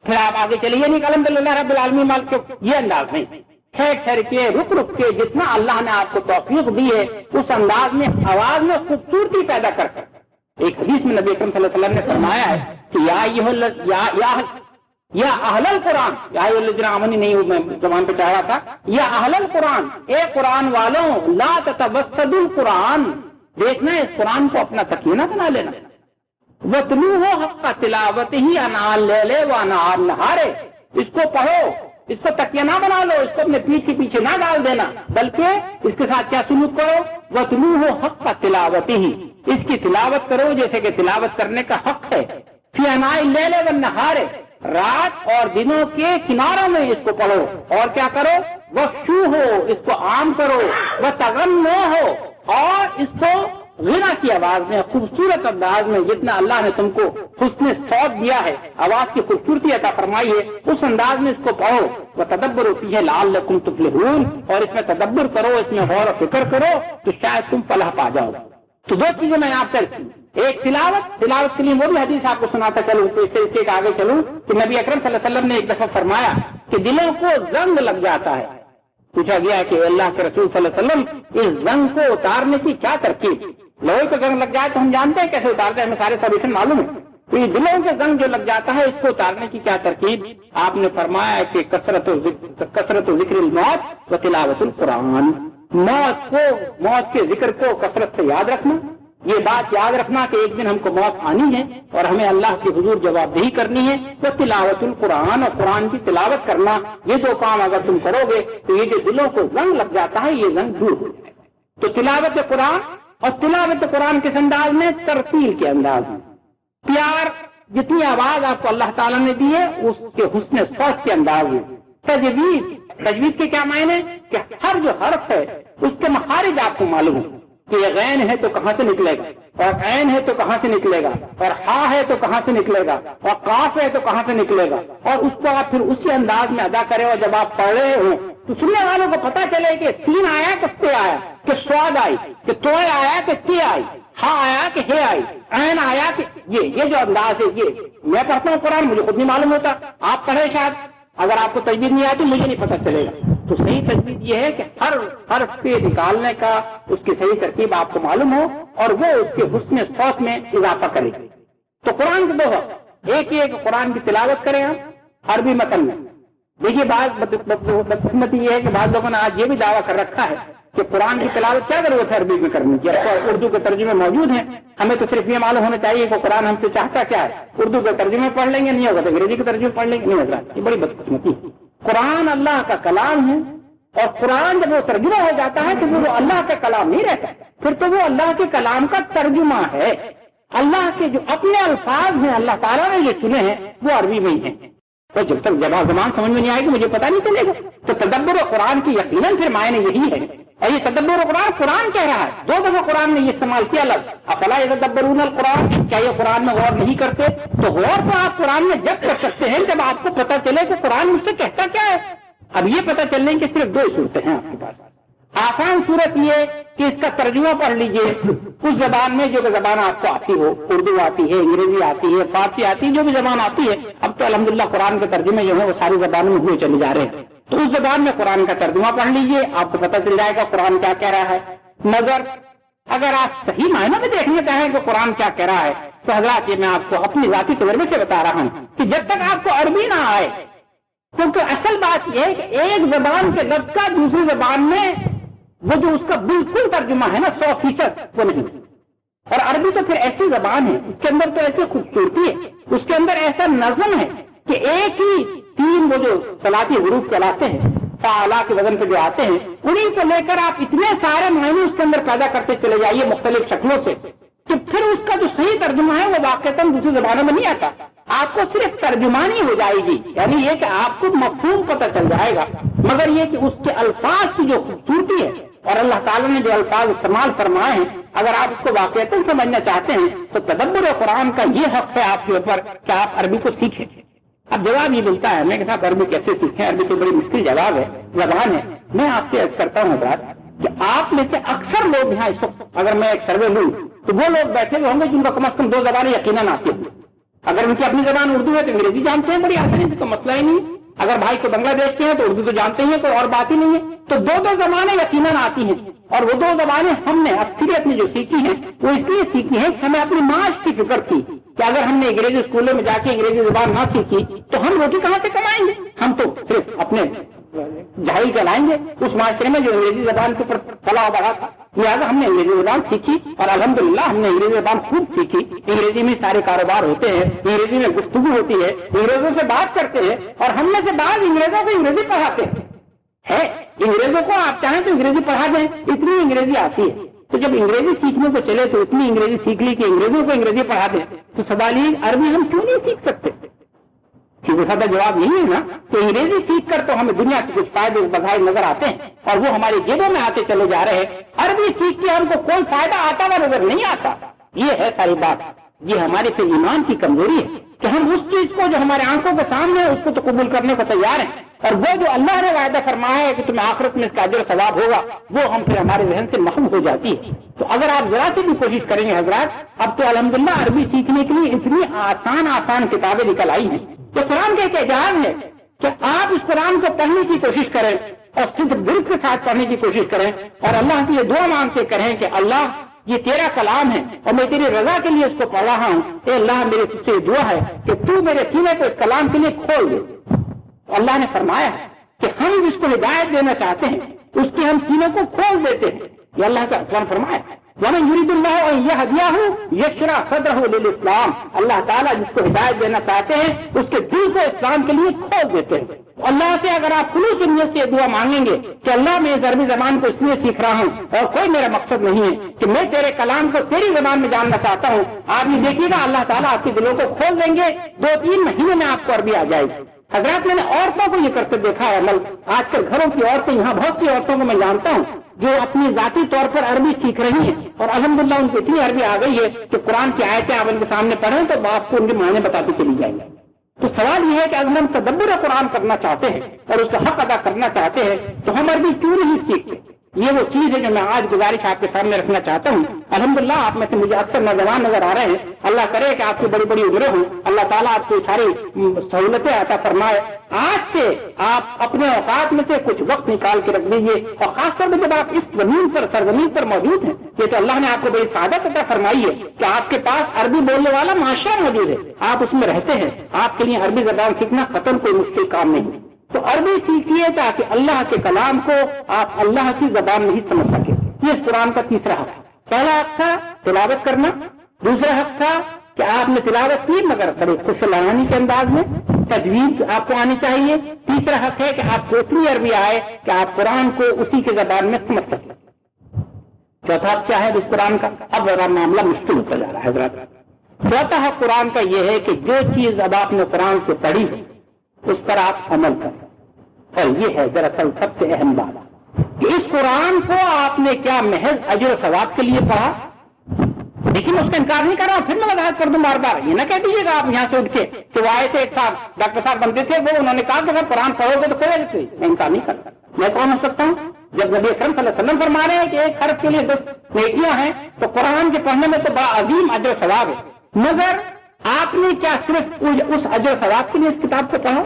پھر آپ آگے چلیے نہیں کہ الحمدللہ رب العالمین مالک، یہ انداز نہیں. ٹھہر کے رک کے جتنا اللہ نے آپ کو توفیق دی ہے اس انداز میں آواز میں خوبصورتی پیدا کر کر. ایک حدیث میں نبی اکرم صلی اللہ علیہ وسلم نے فرمایا ہے کہ یا اہل القرآن، یا الذین آمنوا نہیں میں زبان پہ چاہ رہا تھا، یا اہل القرآن، اے قرآن والوں، لا تتوسدوا القرآن، دیکھنا اس قرآن کو اپنا تکیہ نہ بنا لینا. وَاتْلُوهُ حَقَّ تِلَاوَتِهِ آنَاءَ اللَّيْلِ وَآنَاءَ النَّهَارِ، اس کو پڑھو، اس کو تکیہ نہ بنا لو، اس کو اپنے پیٹھ کے پیچھے نہ ڈال دینا، بلکہ اس کے ساتھ کیا سلوک کرو؟ وَاتْلُوهُ حَقَّ تِلَاوَتِهِ، اس کی تلاوت کرو جیسے کہ تلاوت کرنے کا حق ہے. فِي آنَاءِ اللَّيْلِ وَالنَّهَارِ، رات اور دنوں کے کناروں میں اس کو پڑھو. اور کیا کرو؟ وَخْشُو ہو، اس کو عام کرو. وَتَغَنُّوا ہو، اور اس کو غنا کی آواز میں، خوبصورت انداز میں، جتنا اللہ نے تم کو حسن صوت دیا ہے، آواز کی خوبصورتی عطا فرمائی ہے، اس انداز میں اس کو پڑھو. وَتَدَبَّرُوا فِيهِ لَعَلَّكُمْ تُفْلِحُونَ، اور اس میں تدبر کرو، اس میں غور و فکر کرو تو شاید تم فلاح پا جاؤ. تو دو چیزیں میں آپ کرتی ہوں، ایک تلاوت کے لیے وہ بھی حدیث آپ کو سناتا چلوں تو اس سے آگے چلوں کہ نبی اکرم صلی اللہ علیہ وسلم نے ایک دفعہ فرمایا کہ دلوں کو زنگ لگ جاتا ہے. پوچھا گیا کہ اللہ کے رسول صلی اللہ علیہ وسلم اس زنگ کو اتارنے کی کیا ترکیب؟ لوہے کو زنگ لگ جائے تو ہم جانتے ہیں کیسے اتارتے ہیں، ہمیں سارے سولوشن معلوم ہے. تو یہ دلوں کے زنگ جو لگ جاتا ہے اس کو اتارنے کی کیا ترکیب؟ آپ نے فرمایا کہ کثرت و ذکر الموت و تلاوت القرآن، موت کے ذکر کو کثرت سے یاد رکھنا. یہ بات یاد رکھنا کہ ایک دن ہم کو موت آنی ہے اور ہمیں اللہ کے حضور جواب دہی کرنی ہے. تو تلاوت القرآن اور قرآن کی تلاوت کرنا، یہ دو کام اگر تم کرو گے تو یہ جو دلوں کو زنگ لگ جاتا ہے یہ زنگ دور ہو جائے گا. تو تلاوت قرآن، اور تلاوت قرآن کس انداز میں؟ ترتیل کے انداز میں. پیار، جتنی آواز آپ کو اللہ تعالیٰ نے دی ہے اس کے حسن صوت کے انداز میں. تجوید کے کیا معنی؟ کہ ہر جو حرف ہے اس کے مخارج آپ کو معلوم ہے کہ یہ غین ہے تو کہاں سے نکلے گا، اور عین ہے تو کہاں سے نکلے گا، اور ہا ہے تو کہاں سے نکلے گا، اور قاف ہے تو کہاں سے نکلے گا، اور اس کو آپ پھر اسی انداز میں ادا کریں. اور جب آپ پڑھ رہے ہوں تو سننے والوں کو پتہ چلے کہ سین آیا کہ تے آیا، کہ سواد آئی، کہ توئے آیا کہ تی آئی، ہا آیا کہ ہے آئی، عین آیا کہ یہ جو انداز ہے. یہ میں پڑھتا ہوں قرآن، مجھے خود نہیں معلوم ہوتا، آپ پڑھے شاید، اگر آپ کو تجوید نہیں آتی مجھے نہیں پتہ چلے گا. تو صحیح تجوید یہ ہے کہ ہر حرف پہ نکالنے کا اس کی صحیح ترکیب آپ کو معلوم ہو اور وہ اس کے حسن صوت میں اضافہ کرے. تو قرآن کے دو وقت، ایک یہ کہ قرآن کی تلاوت کریں ہم عربی متن میں. دیکھیے بعض بدقسمتی یہ ہے کہ بعض لوگوں نے آج یہ بھی دعویٰ کر رکھا ہے کہ قرآن کی تلاوت کیا ضرورت ہے عربی میں کرنے کی، اردو کے ترجمے موجود ہیں، ہمیں تو صرف یہ معلوم ہونا چاہیے کہ قرآن ہم سے چاہتا کیا ہے. اردو کے ترجمے پڑھ لیں گے نہیں ہوگا تو انگریزی کے ترجمے پڑھ لیں گے نہیں ہوگا. یہ بڑی بدقسمتی ہے. قرآن اللہ کا کلام ہے، اور قرآن جب وہ ترجمہ ہو جاتا ہے تو وہ اللہ کا کلام نہیں رہتا، پھر تو وہ اللہ کے کلام کا ترجمہ ہے۔ اللہ کے جو اپنے الفاظ ہیں اللہ تعالیٰ نے جو چنے ہیں وہ عربی میں ہی ہیں، تو جب تک زبان سمجھ میں نہیں آئے گی مجھے پتہ نہیں چلے گا۔ تو تدبر قرآن کی یقیناً پھر معنی یہی ہے، اور یہ تدبر قرآن کہہ رہا ہے، 2 دفعہ قرآن نے یہ استعمال کیا لفظ افلا یتدبرون القرآن، کیا یہ قرآن میں غور نہیں کرتے؟ تو غور تو آپ قرآن میں جب کر سکتے ہیں جب آپ کو پتہ چلے کہ قرآن مجھ سے کہتا کیا ہے۔ اب یہ پتہ چلنے کی صرف 2 صورتیں ہیں آپ کے پاس۔ آسان صورت یہ کہ اس کا ترجمہ پڑھ لیجئے اس زبان میں جو کہ زبان آپ کو آتی ہو، اردو آتی ہے، انگریزی آتی ہے، فارسی آتی ہے، جو بھی زبان آتی ہے۔ اب تو الحمدللہ قرآن کے ترجمے جو ہیں وہ ساری زبانوں میں ہوئے چلے جا رہے ہیں، تو اس زبان میں قرآن کا ترجمہ پڑھ لیجئے، آپ کو پتہ چل جائے گا قرآن کیا کہہ رہا ہے۔ مگر اگر آپ صحیح معنوں میں دیکھنا چاہیں کہ قرآن کیا کہہ رہا ہے تو حضرات یہ میں آپ کو اپنی ذاتی تجربے سے بتا رہا ہوں کہ جب تک آپ کو عربی نہ آئے، کیونکہ اصل بات یہ ہے کہ ایک زبان کے لفظ کا دوسری زبان میں وہ جو اس کا بالکل ترجمہ ہے نا 100% وہ نہیں، اور عربی تو پھر ایسی زبان ہے، اس کے اندر تو ایسی خوبصورتی ہے، اس کے اندر ایسا نظم ہے کہ ایک ہی 3 وہ جو صلاتی حروف چلاتے ہیں فعلا کے وزن پہ جو آتے ہیں، انہیں کو لے کر آپ اتنے سارے معنی اس کے اندر پیدا کرتے چلے جائیے مختلف شکلوں سے کہ پھر اس کا جو صحیح ترجمہ ہے وہ واقعتاً دوسری زبانوں میں نہیں آتا، آپ کو صرف ترجمانی ہو جائے گی، یعنی یہ کہ آپ کو مفہوم پتہ چل جائے گا، مگر یہ کہ اس کے الفاظ کی جو خوبصورتی ہے اور اللہ تعالیٰ نے جو الفاظ استعمال فرمائے ہیں اگر آپ اس کو واقعتاً سمجھنا چاہتے ہیں تو تدبر قرآن کا یہ حق ہے آپ کے اوپر کہ آپ عربی کو سیکھیں۔ اب جواب یہ ملتا ہے ہمیں کہ صاحب عربی کیسے سیکھیں، عربی تو بڑی مشکل جواب ہے، زبان ہے۔ میں آپ سے عرض کرتا ہوں بات کہ آپ میں سے اکثر لوگ یہاں اس وقت اگر میں ایک سروے لوں تو وہ لوگ بیٹھے ہوئے ہوں گے جن کو کم از کم 2 زبانیں یقیناً آتی ہوں۔ اگر ان کی اپنی زبان اردو ہے تو انگریزی جانتے ہیں بڑی آسانی سے، تو مسئلہ ہی نہیں۔ اگر بھائی کو بنگلہ دیش کے ہیں تو اردو تو جانتے ہیں، کوئی اور بات ہی نہیں ہے، تو 2 زبانیں یقیناً آتی ہیں، اور وہ 2 زبانیں ہم نے اکثریت میں جو سیکھی ہیں وہ اس لیے سیکھی ہیں کہ ہمیں اپنی معاش کی فکر تھی کہ اگر ہم نے انگریزی اسکولوں میں جا کے انگریزی زبان نہ سیکھی تو ہم روٹی کہاں سے کمائیں گے، ہم تو صرف اپنے جاہل کہلائیں گے اس معاشرے میں جو انگریزی زبان کے اوپر پلا بڑھا تھا۔ لہٰذا ہم نے انگریزی زبان سیکھی اور الحمدللہ ہم نے انگریزی زبان خوب سیکھی۔ انگریزی میں سارے کاروبار ہوتے ہیں، انگریزی میں گفتگو ہوتی ہے، انگریزوں سے بات کرتے ہیں، اور ہم میں سے بعض انگریزوں کو انگریزی پڑھاتے ہیں۔ انگریزوں کو آپ چاہیں تو انگریزی پڑھا دیں، اتنی انگریزی آتی ہے۔ تو جب انگریزی سیکھنے کو چلے تو اتنی انگریزی سیکھ لی کہ انگریزوں کو انگریزی پڑھا دیں، تو سوال یہ عربی ہم کیوں نہیں سیکھ سکتے؟ سیدھا سادہ جواب یہی ہے نا کہ انگریزی سیکھ کر تو ہمیں دنیا کے کچھ فائدے بظاہر نظر آتے ہیں اور وہ ہماری جیبوں میں آتے چلے جا رہے ہیں، عربی سیکھ کے ہم کو کوئی فائدہ آتا ہوا نظر نہیں آتا۔ یہ ہے ساری بات، یہ ہمارے پھر ایمان کی کمزوری ہے کہ ہم اس چیز کو جو ہمارے آنکھوں کے سامنے ہے اس کو تو قبول کرنے کو تیار ہیں، اور وہ جو اللہ نے وعدہ فرمایا ہے کہ تمہیں آخرت میں اس کا اجر و ثواب ہوگا وہ ہم پھر ہمارے ذہن سے محو ہو جاتی ہے۔ تو اگر آپ ذرا سی بھی کوشش کریں گے حضرات، اب تو الحمدللہ عربی سیکھنے کے لیے اتنی آسان کتابیں نکل آئی ہیں کہ قرآن کا ایک اعجاز ہے کہ آپ اس قرآن کو پڑھنے کی کوشش کریں اور صدق دل کے ساتھ پڑھنے کی کوشش کریں اور اللہ سے یہ دعا مانگ کے کریں کہ اللہ یہ تیرا کلام ہے اور میں تیری رضا کے لیے اس کو پڑھ رہا ہوں، اے اللہ میرے تجھ سے یہ دعا ہے کہ تو میرے سینے کو اس کلام کے لیے کھول دے۔ اللہ نے فرمایا ہے کہ ہم جس کو ہدایت دینا چاہتے ہیں اس کے ہم سینے کو کھول دیتے ہیں، یہ اللہ کا قرآن فرمایا ہے۔ وَمَن يُرِدُ اللَّهُ أَن يَهْدِيَهُ يَشْرَحْ صَدْرَهُ لِلْإِسْلَامِ، اللہ تعالیٰ جس کو ہدایت دینا چاہتے ہیں اس کے دل کو اسلام کے لیے کھول دیتے ہیں۔ اللہ سے اگر آپ خلوص نیت سے یہ دعا مانگیں گے کہ اللہ میں اس عربی زبان کو اس لیے سیکھ رہا ہوں اور کوئی میرا مقصد نہیں ہے کہ میں تیرے کلام کو تیری زبان میں جاننا چاہتا ہوں، آپ یہ دیکھیے گا اللہ تعالیٰ آپ کے دلوں کو کھول دیں گے، 2-3 مہینے میں آپ کو عربی آ جائے گی۔ حضرات میں نے عورتوں کو یہ کرتے دیکھا ہے عمل، آج کل گھروں کی عورتیں، یہاں بہت سی عورتوں کو میں جانتا ہوں جو اپنی ذاتی طور پر عربی سیکھ رہی ہیں اور الحمدللہ ان کو اتنی عربی آ گئی ہے کہ قرآن کی آیتیں آپ ان کے سامنے پڑھیں تو آپ کو ان کے معنی بتاتی چلی جائیں گے۔ تو سوال یہ ہے کہ اگر ہم تدبر قرآن کرنا چاہتے ہیں اور اس کا حق ادا کرنا چاہتے ہیں تو ہم عربی کیوں نہیں سیکھتے؟ یہ وہ چیز ہے جو میں آج گزارش آپ کے سامنے رکھنا چاہتا ہوں۔ الحمدللہ آپ میں سے مجھے اکثر نوجوان نظر آ رہے ہیں، اللہ کرے کہ آپ کی بڑی بڑی عمریں ہوں، اللہ تعالیٰ آپ کو ساری سہولتیں عطا فرمائے۔ آج سے آپ اپنے اوقات میں سے کچھ وقت نکال کے رکھ دیجیے، اور خاص طور پہ جب آپ اس زمین پر سرزمین پر موجود ہیں، یہ تو اللہ نے آپ کو بڑی سعادت عطا فرمائی ہے کہ آپ کے پاس عربی بولنے والا معاشرہ موجود ہے، آپ اس میں رہتے ہیں، آپ کے لیے عربی زبان سیکھنا قطعاً کوئی مشکل کام نہیں ہے۔ تو عربی سیکھیے تاکہ اللہ کے کلام کو آپ اللہ کی زبان میں ہی سمجھ سکیں۔ یہ اس قرآن کا تیسرا حق ہے۔ پہلا حق تھا تلاوت کرنا، دوسرا حق تھا کہ آپ نے تلاوت کی مگر بڑے خوش لگانی کے انداز میں، تجوید آپ کو آنی چاہیے. تیسرا حق ہے کہ آپ کو اتنی عربی آئے کہ آپ قرآن کو اسی کے زبان میں سمجھ سکیں. چوتھا حق کیا ہے اس قرآن کا؟ اب ذرا معاملہ مشکل ہوتا جا رہا ہے حضرات. چوتھا حق قرآن کا یہ ہے کہ جو چیز اب آپ نے قرآن سے پڑھی ہے اس پر آپ عمل کریں. اور یہ ہے دراصل سب سے اہم بات کہ اس قرآن کو آپ نے کیا محض اجر و ثواب کے لیے پڑھا؟ لیکن اس کا انکار نہیں کر رہا ہوں، پھر میں وضاحت کر دوں بار بار. یہ نہ کہہ دیجیے گا آپ یہاں سے اٹھ کے کہ وہ آئے تھے ایک صاحب ڈاکٹر صاحب بنتے تھے، وہ انہوں نے کہا کہ اگر قرآن پڑھو گے تو کوئی نہیں. میں انکار نہیں کرتا. میں کون ہو سکتا ہوں جب نبی اکرم صلی اللہ علیہ وسلم فرما رہے ہیں کہ ایک حرف کے لیے 10 نیکیاں ہیں، تو قرآن کے پڑھنے میں تو بڑا عظیم اجر و ثواب ہے. مگر آپ نے کیا صرف اس اجر و ثواب کے لیے اس کتاب کو پڑھا؟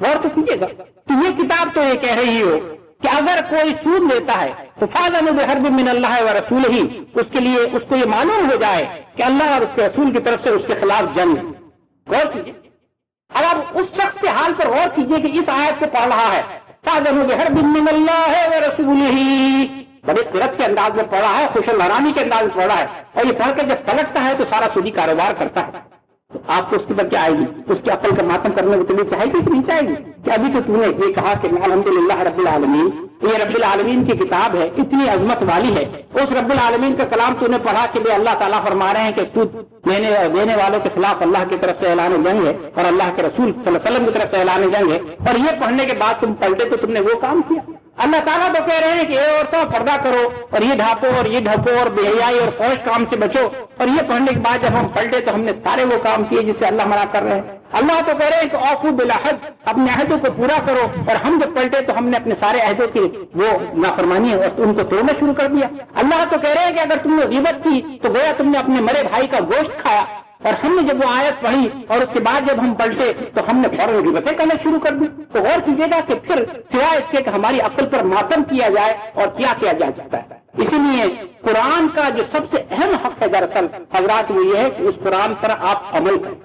غور تو کیجیے گا کہ یہ کتاب تو یہ کہہ رہی ہو کہ اگر کوئی سود لیتا ہے تو فاذن بحرب من اللہ و رسولہ، اس کے لیے اس کو یہ معلوم ہو جائے کہ اللہ اور اس کے رسول کی طرف سے اس کے خلاف جنگ. غور کیجیے. اب آپ اس شخص کے حال پر غور کیجیے کہ اس آیت کو پڑھ رہا ہے فاذن بحرب من اللہ و رسولہ، بڑے قرت کے انداز میں پڑھا ہے، خوش الحرامی کے انداز میں پڑھا ہے، اور یہ پڑھ کے جب پلٹتا ہے تو سارا سودی کاروبار کرتا ہے. تو آپ کو اس کی کیا آئے گی؟ اس کی عقل کا ماتم کرنے کو تمہیں چاہے گی کہ نہیں چاہے گی؟ کہ ابھی تو تم نے یہ کہا کہ الحمدللہ رب العالمین، یہ رب العالمین کی کتاب ہے، اتنی عظمت والی ہے. اس رب العالمین کا کلام تو نے پڑھا کہ اللہ تعالیٰ فرما رہے ہیں کہ سود دینے والوں کے خلاف اللہ کی طرف سے اعلان جنگ ہے اور اللہ کے رسول صلی اللہ علیہ وسلم کی طرف سے اعلان جنگ ہے، اور یہ پڑھنے کے بعد تم پلٹے تو تم نے وہ کام کیا. اللہ تعالیٰ تو کہہ رہے ہیں کہ اے عورتوں پردہ کرو اور یہ ڈھانپو اور یہ ڈھکو اور بے حیائی اور فوش کام سے بچو، اور یہ پڑھنے کے بعد جب ہم پلٹے تو ہم نے سارے وہ کام کیے جس سے اللہ منع کر رہے ہیں. اللہ تو کہہ رہے ہیں کہ اوفوا بالعہد، اپنے عہدوں کو پورا کرو، اور ہم جب پلٹے تو ہم نے اپنے سارے عہدوں کی وہ نافرمانی ہے اور ان کو توڑنا شروع کر دیا. اللہ تو کہہ رہے ہیں کہ اگر تم نے غیبت کی تو گویا تم نے اپنے مرے بھائی کا گوشت کھایا، اور ہم نے جب وہ آیت پڑھی اور اس کے بعد جب ہم پلٹے تو ہم نے فوراً غیبتیں کرنا شروع کر دی. تو غور کیجیے گا کہ پھر سوائے اس کے کہ ہماری عقل پر ماتم کیا جائے اور کیا جا سکتا ہے. اسی لیے قرآن کا جو سب سے اہم حق ہے دراصل حضرات وہ یہ ہے کہ اس قرآن پر آپ عمل کریں،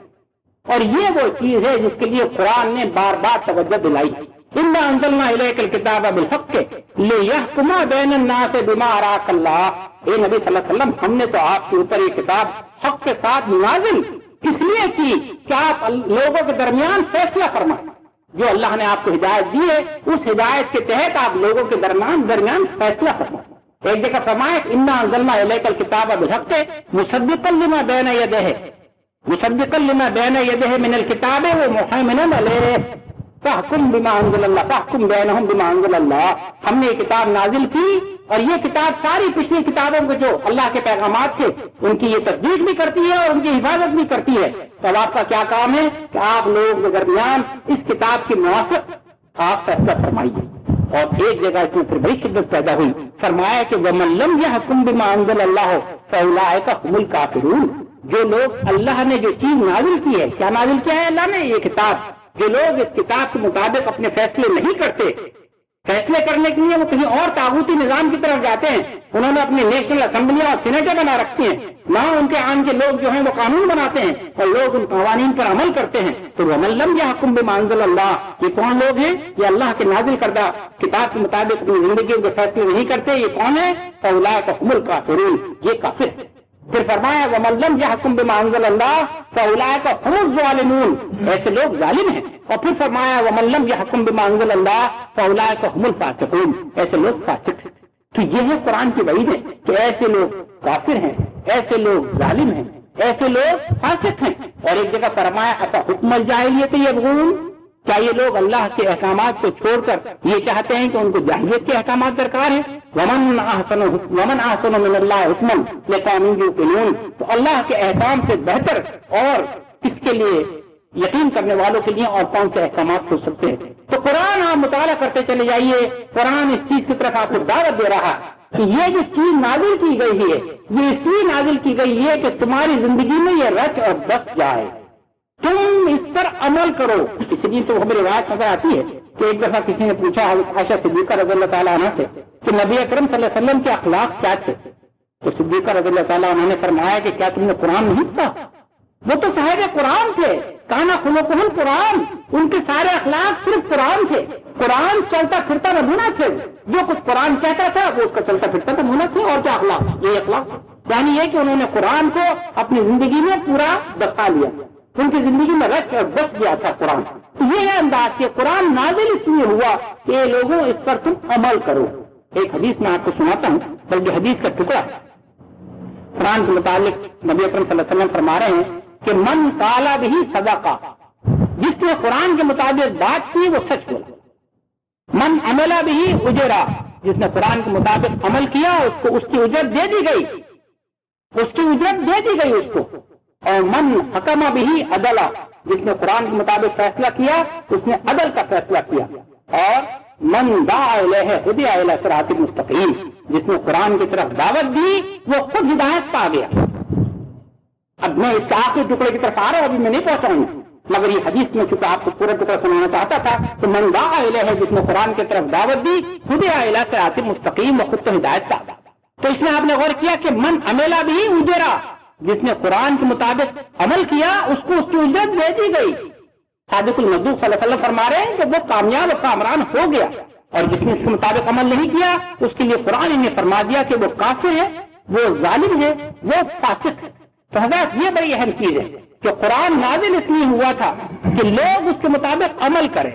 اور یہ وہ چیز ہے جس کے لیے قرآن نے بار بار توجہ دلائی. انا انزلنا الیک الکتاب بالحق لیحکم بین الناس بما اراک اللہ. اے نبی صلی اللہ علیہ وسلم، ہم نے تو آپ کے اوپر یہ کتاب حق کے ساتھ نازل اس لیے کی کہ آپ لوگوں کے درمیان فیصلہ فرمائیں. جو اللہ نے آپ کو ہدایت دی ہے اس ہدایت کے تحت آپ لوگوں کے درمیان فیصلہ فرمائیں. ایک جگہ فرمائے انا انزلنا الیک الکتاب بالحق مصدقا لما بین یدہ، مصدقا لما بین یدہ من الکتاب ومحیمنا علیہ فاحکم بما انزل اللہ فاحکم بینہم بما انزل اللہ. ہم نے یہ کتاب نازل کی اور یہ کتاب ساری پچھلی کتابوں کے جو اللہ کے پیغامات تھے ان کی یہ تصدیق بھی کرتی ہے اور ان کی حفاظت بھی کرتی ہے. تو اب آپ کا کیا کام ہے کہ آپ لوگوں کے درمیان اس کتاب کے موافق آپ فیصلہ فرمائیے. اور ایک جگہ اس میں پھر بڑی شدت پیدا ہوئی، فرمایا کہ وَمَن لَّمْ يَحْكُم بِمَا أَنزَلَ اللَّهُ فَأُولَٰئِكَ هُمُ الْكَافِرُونَ. جو لوگ اللہ نے جو چیز نازل کی ہے، کیا نازل کیا ہے اللہ نے؟ یہ کتاب. جو لوگ اس کتاب کے مطابق اپنے فیصلے نہیں کرتے، فیصلے کرنے کے لیے وہ کہیں اور طاغوتی نظام کی طرف جاتے ہیں. انہوں نے اپنی نیشنل اسمبلیاں اور سینیٹیں بنا رکھتی ہیں، وہاں ان کے عام کے لوگ جو ہیں وہ قانون بناتے ہیں اور لوگ ان قوانین پر عمل کرتے ہیں. تو وَمَن لَّمْ يَحْكُم بِمَا أَنزَلَ اللَّهُ، یہ کون لوگ ہیں؟ یہ اللہ کے نازل کردہ کتاب کے مطابق اپنی زندگیوں کے فیصلے نہیں کرتے. یہ کون ہے؟ فَأُولَٰئِكَ هُمُ الْكَافِرُونَ، یہ کافر ہے. پھر فرمایا وَمَن لَّمْ يَحْكُم بِمَا أَنزَلَ اللَّهُ فَأُولَٰئِكَ هُمُ الظَّالِمُونَ، ایسے لوگ ظالم ہیں. اور پھر فرمایا وَمَن لَّمْ يَحْكُم بِمَا أَنزَلَ اللَّهُ فَأُولَٰئِكَ هُمُ الْفَاسِقُونَ، ایسے لوگ فاسق ہیں. تو یہ ہے قرآن کی وعید ہے کہ ایسے لوگ کافر ہیں، ایسے لوگ ظالم ہیں، ایسے لوگ فاسق ہیں. اور ایک جگہ فرمایا افحکم الجاہلیت یبغون، کیا یہ لوگ اللہ کے احکامات کو چھوڑ کر یہ چاہتے ہیں کہ ان کو جاہلیت کے احکامات درکار ہیں؟ ومن احسن من اللہ حکما لقوم یوقنون، تو اللہ کے احکام سے بہتر اور اس کے لیے یقین کرنے والوں کے لیے اور کون سے احکامات ہو سکتے ہیں. تو قرآن آپ مطالعہ کرتے چلے جائیے. قرآن اس چیز کی طرف آپ کو دعوت دے رہا کہ یہ جو چیز نازل کی گئی ہے یہ اس لیے نازل کی گئی ہے کہ تمہاری زندگی میں یہ رچ اور بس جائے، تم اس پر عمل کرو. اس لیے تو ہمیں روایت نظر آتی ہے کہ ایک دفعہ کسی نے پوچھا حضرت عائشہ صدیقہ رضی اللہ تعالیٰ عنہ سے کہ نبی اکرم صلی اللہ علیہ وسلم کے اخلاق کیا تھے؟ تو صدیقہ رضی اللہ تعالیٰ عنہ نے فرمایا کہ کیا تم نے قرآن نہیں پڑھا؟ وہ تو صاحب قرآن تھے، کانا خلقہ القرآن، ان کے سارے اخلاق صرف قرآن تھے. قرآن چلتا پھرتا نمونہ تھے، جو کچھ قرآن کہتا تھا وہ اس کا چلتا پھرتا نمونہ تھے. اور کیا اخلاق؟ یہ اخلاق یعنی یہ کہ انہوں نے قرآن کو اپنی زندگی میں پورا بسا لیا. ان کی زندگی میں رچ اور بس گیا تھا قرآن. تو یہ ہے انداز کہ قرآن نازل اس لیے ہوا کہ لوگوں اس پر تم عمل کرو. ایک حدیث میں آپ کو سناتا ہوں، بلکہ حدیث کا ٹکڑا قرآن کے متعلق نبی اکرم صلی اللہ علیہ وسلم فرما رہے ہیں کہ من قال به صدقہ، جس نے قرآن کے مطابق بات کی وہ سچ بولا. من عمل به اجرا، جس نے قرآن کے مطابق عمل کیا اس کو اس کی اجرت دے دی گئی، اس کی اجرت دے دی گئی اس کو. اور من حکم به عدلا، جس نے قرآن کے مطابق فیصلہ کیا اس نے عدل کا فیصلہ کیا. اور من دعا الیہ ہدی الی صراط مستقیم، جس نے قرآن کی طرف دعوت دی وہ خود ہدایت پا گیا. اب میں اس کے آخری ٹکڑے کی طرف آ رہا ہوں، ابھی میں نہیں پہنچاؤں گا، مگر یہ حدیث میں چونکہ آپ کو پورا ٹکڑا سنانا چاہتا تھا. تو من دعا الیہ، جس نے قرآن کی طرف دعوت دی، ہدی الی صراط مستقیم، وہ خود تو ہدایت پا گیا. تو اس میں آپ نے غور کیا کہ من عمل بھی اجرا، جس نے قرآن کے مطابق عمل کیا اس کو اس کی اجرت دے دی گئی. صادق المصدوق صلی اللہ علیہ وسلم فرما رہے ہیں کہ وہ کامیاب و کامران ہو گیا. اور جس نے اس کے مطابق عمل نہیں کیا اس کے لیے قرآن نے فرما دیا کہ وہ کافر ہے، وہ ظالم ہے، وہ فاسق ہے. تو حضرات یہ بڑی اہم چیز ہے کہ قرآن نازل اس لیے ہوا تھا کہ لوگ اس کے مطابق عمل کریں.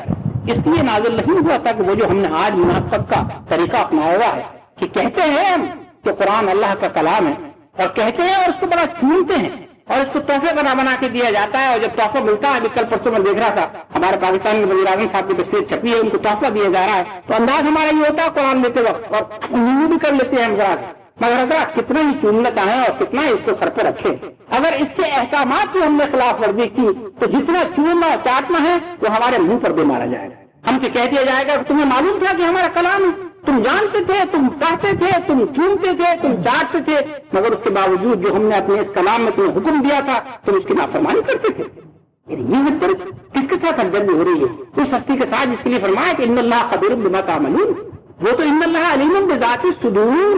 اس لیے نازل نہیں ہوا تھا کہ وہ جو ہم نے آج منافقت کا طریقہ اپنایا ہوا ہے کہ کہتے ہیں ہم کہ قرآن اللہ کا کلام ہے اور کہتے ہیں اور اس کو بڑا چونتے ہیں اور اس کو تحفے بنا کے دیا جاتا ہے. اور جب تحفہ ملتا ہے، ابھی کل پرسوں میں دیکھ رہا تھا ہمارے پاکستان میں وزیر اعظم صاحب کی تصویر چھپی ہے، ان کو تحفہ دیا جا رہا ہے. تو انداز ہمارا یہ ہوتا ہے قرآن لیتے وقت اور نیو بھی کر لیتے ہیں ہم ذرا، مگر اگر کتنا ہی چوننا چاہیں اور کتنا ہی اس کو سر پہ رکھیں، اگر اس کے احکامات کی ہم نے خلاف ورزی کی تو جتنا چوننا اور چاٹنا ہے وہ ہمارے منہ پر بھی مارا جائے گا. ہم سے کہہ دیا جائے گا کہ تمہیں معلوم تھا کہ ہمارا کلام ہے، تم جانتے تھے، تم پڑھتے تھے، تم چونتے تھے، تم چاٹتے تھے، مگر اس کے باوجود جو ہم نے اپنے اس کلام میں تمہیں حکم دیا تھا تم اس کی نافرمانی کرتے تھے. یہ کس کے ساتھ ہمدردی ہو رہی ہے؟ اس ہستی کے ساتھ جس کے لیے فرمایا کہ ان اللہ خبیر بما تعملون. وہ تو ان اللہ علیم بذات الصدور،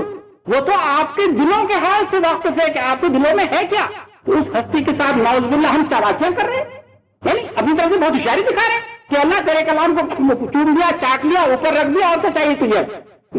وہ تو آپ کے دلوں کے حال سے واقف ہے کہ آپ کے دلوں میں ہے کیا. تو اس ہستی کے ساتھ نعوذ باللہ ہم چالاکیاں کر رہے ہیں، یعنی اپنی طرف سے بہت ہوشیاری دکھا رہے ہیں کہ اللہ تیرے کلام کو چون لیا، چاٹ لیا، اوپر رکھ دیا اور تو چاہیے تجھے.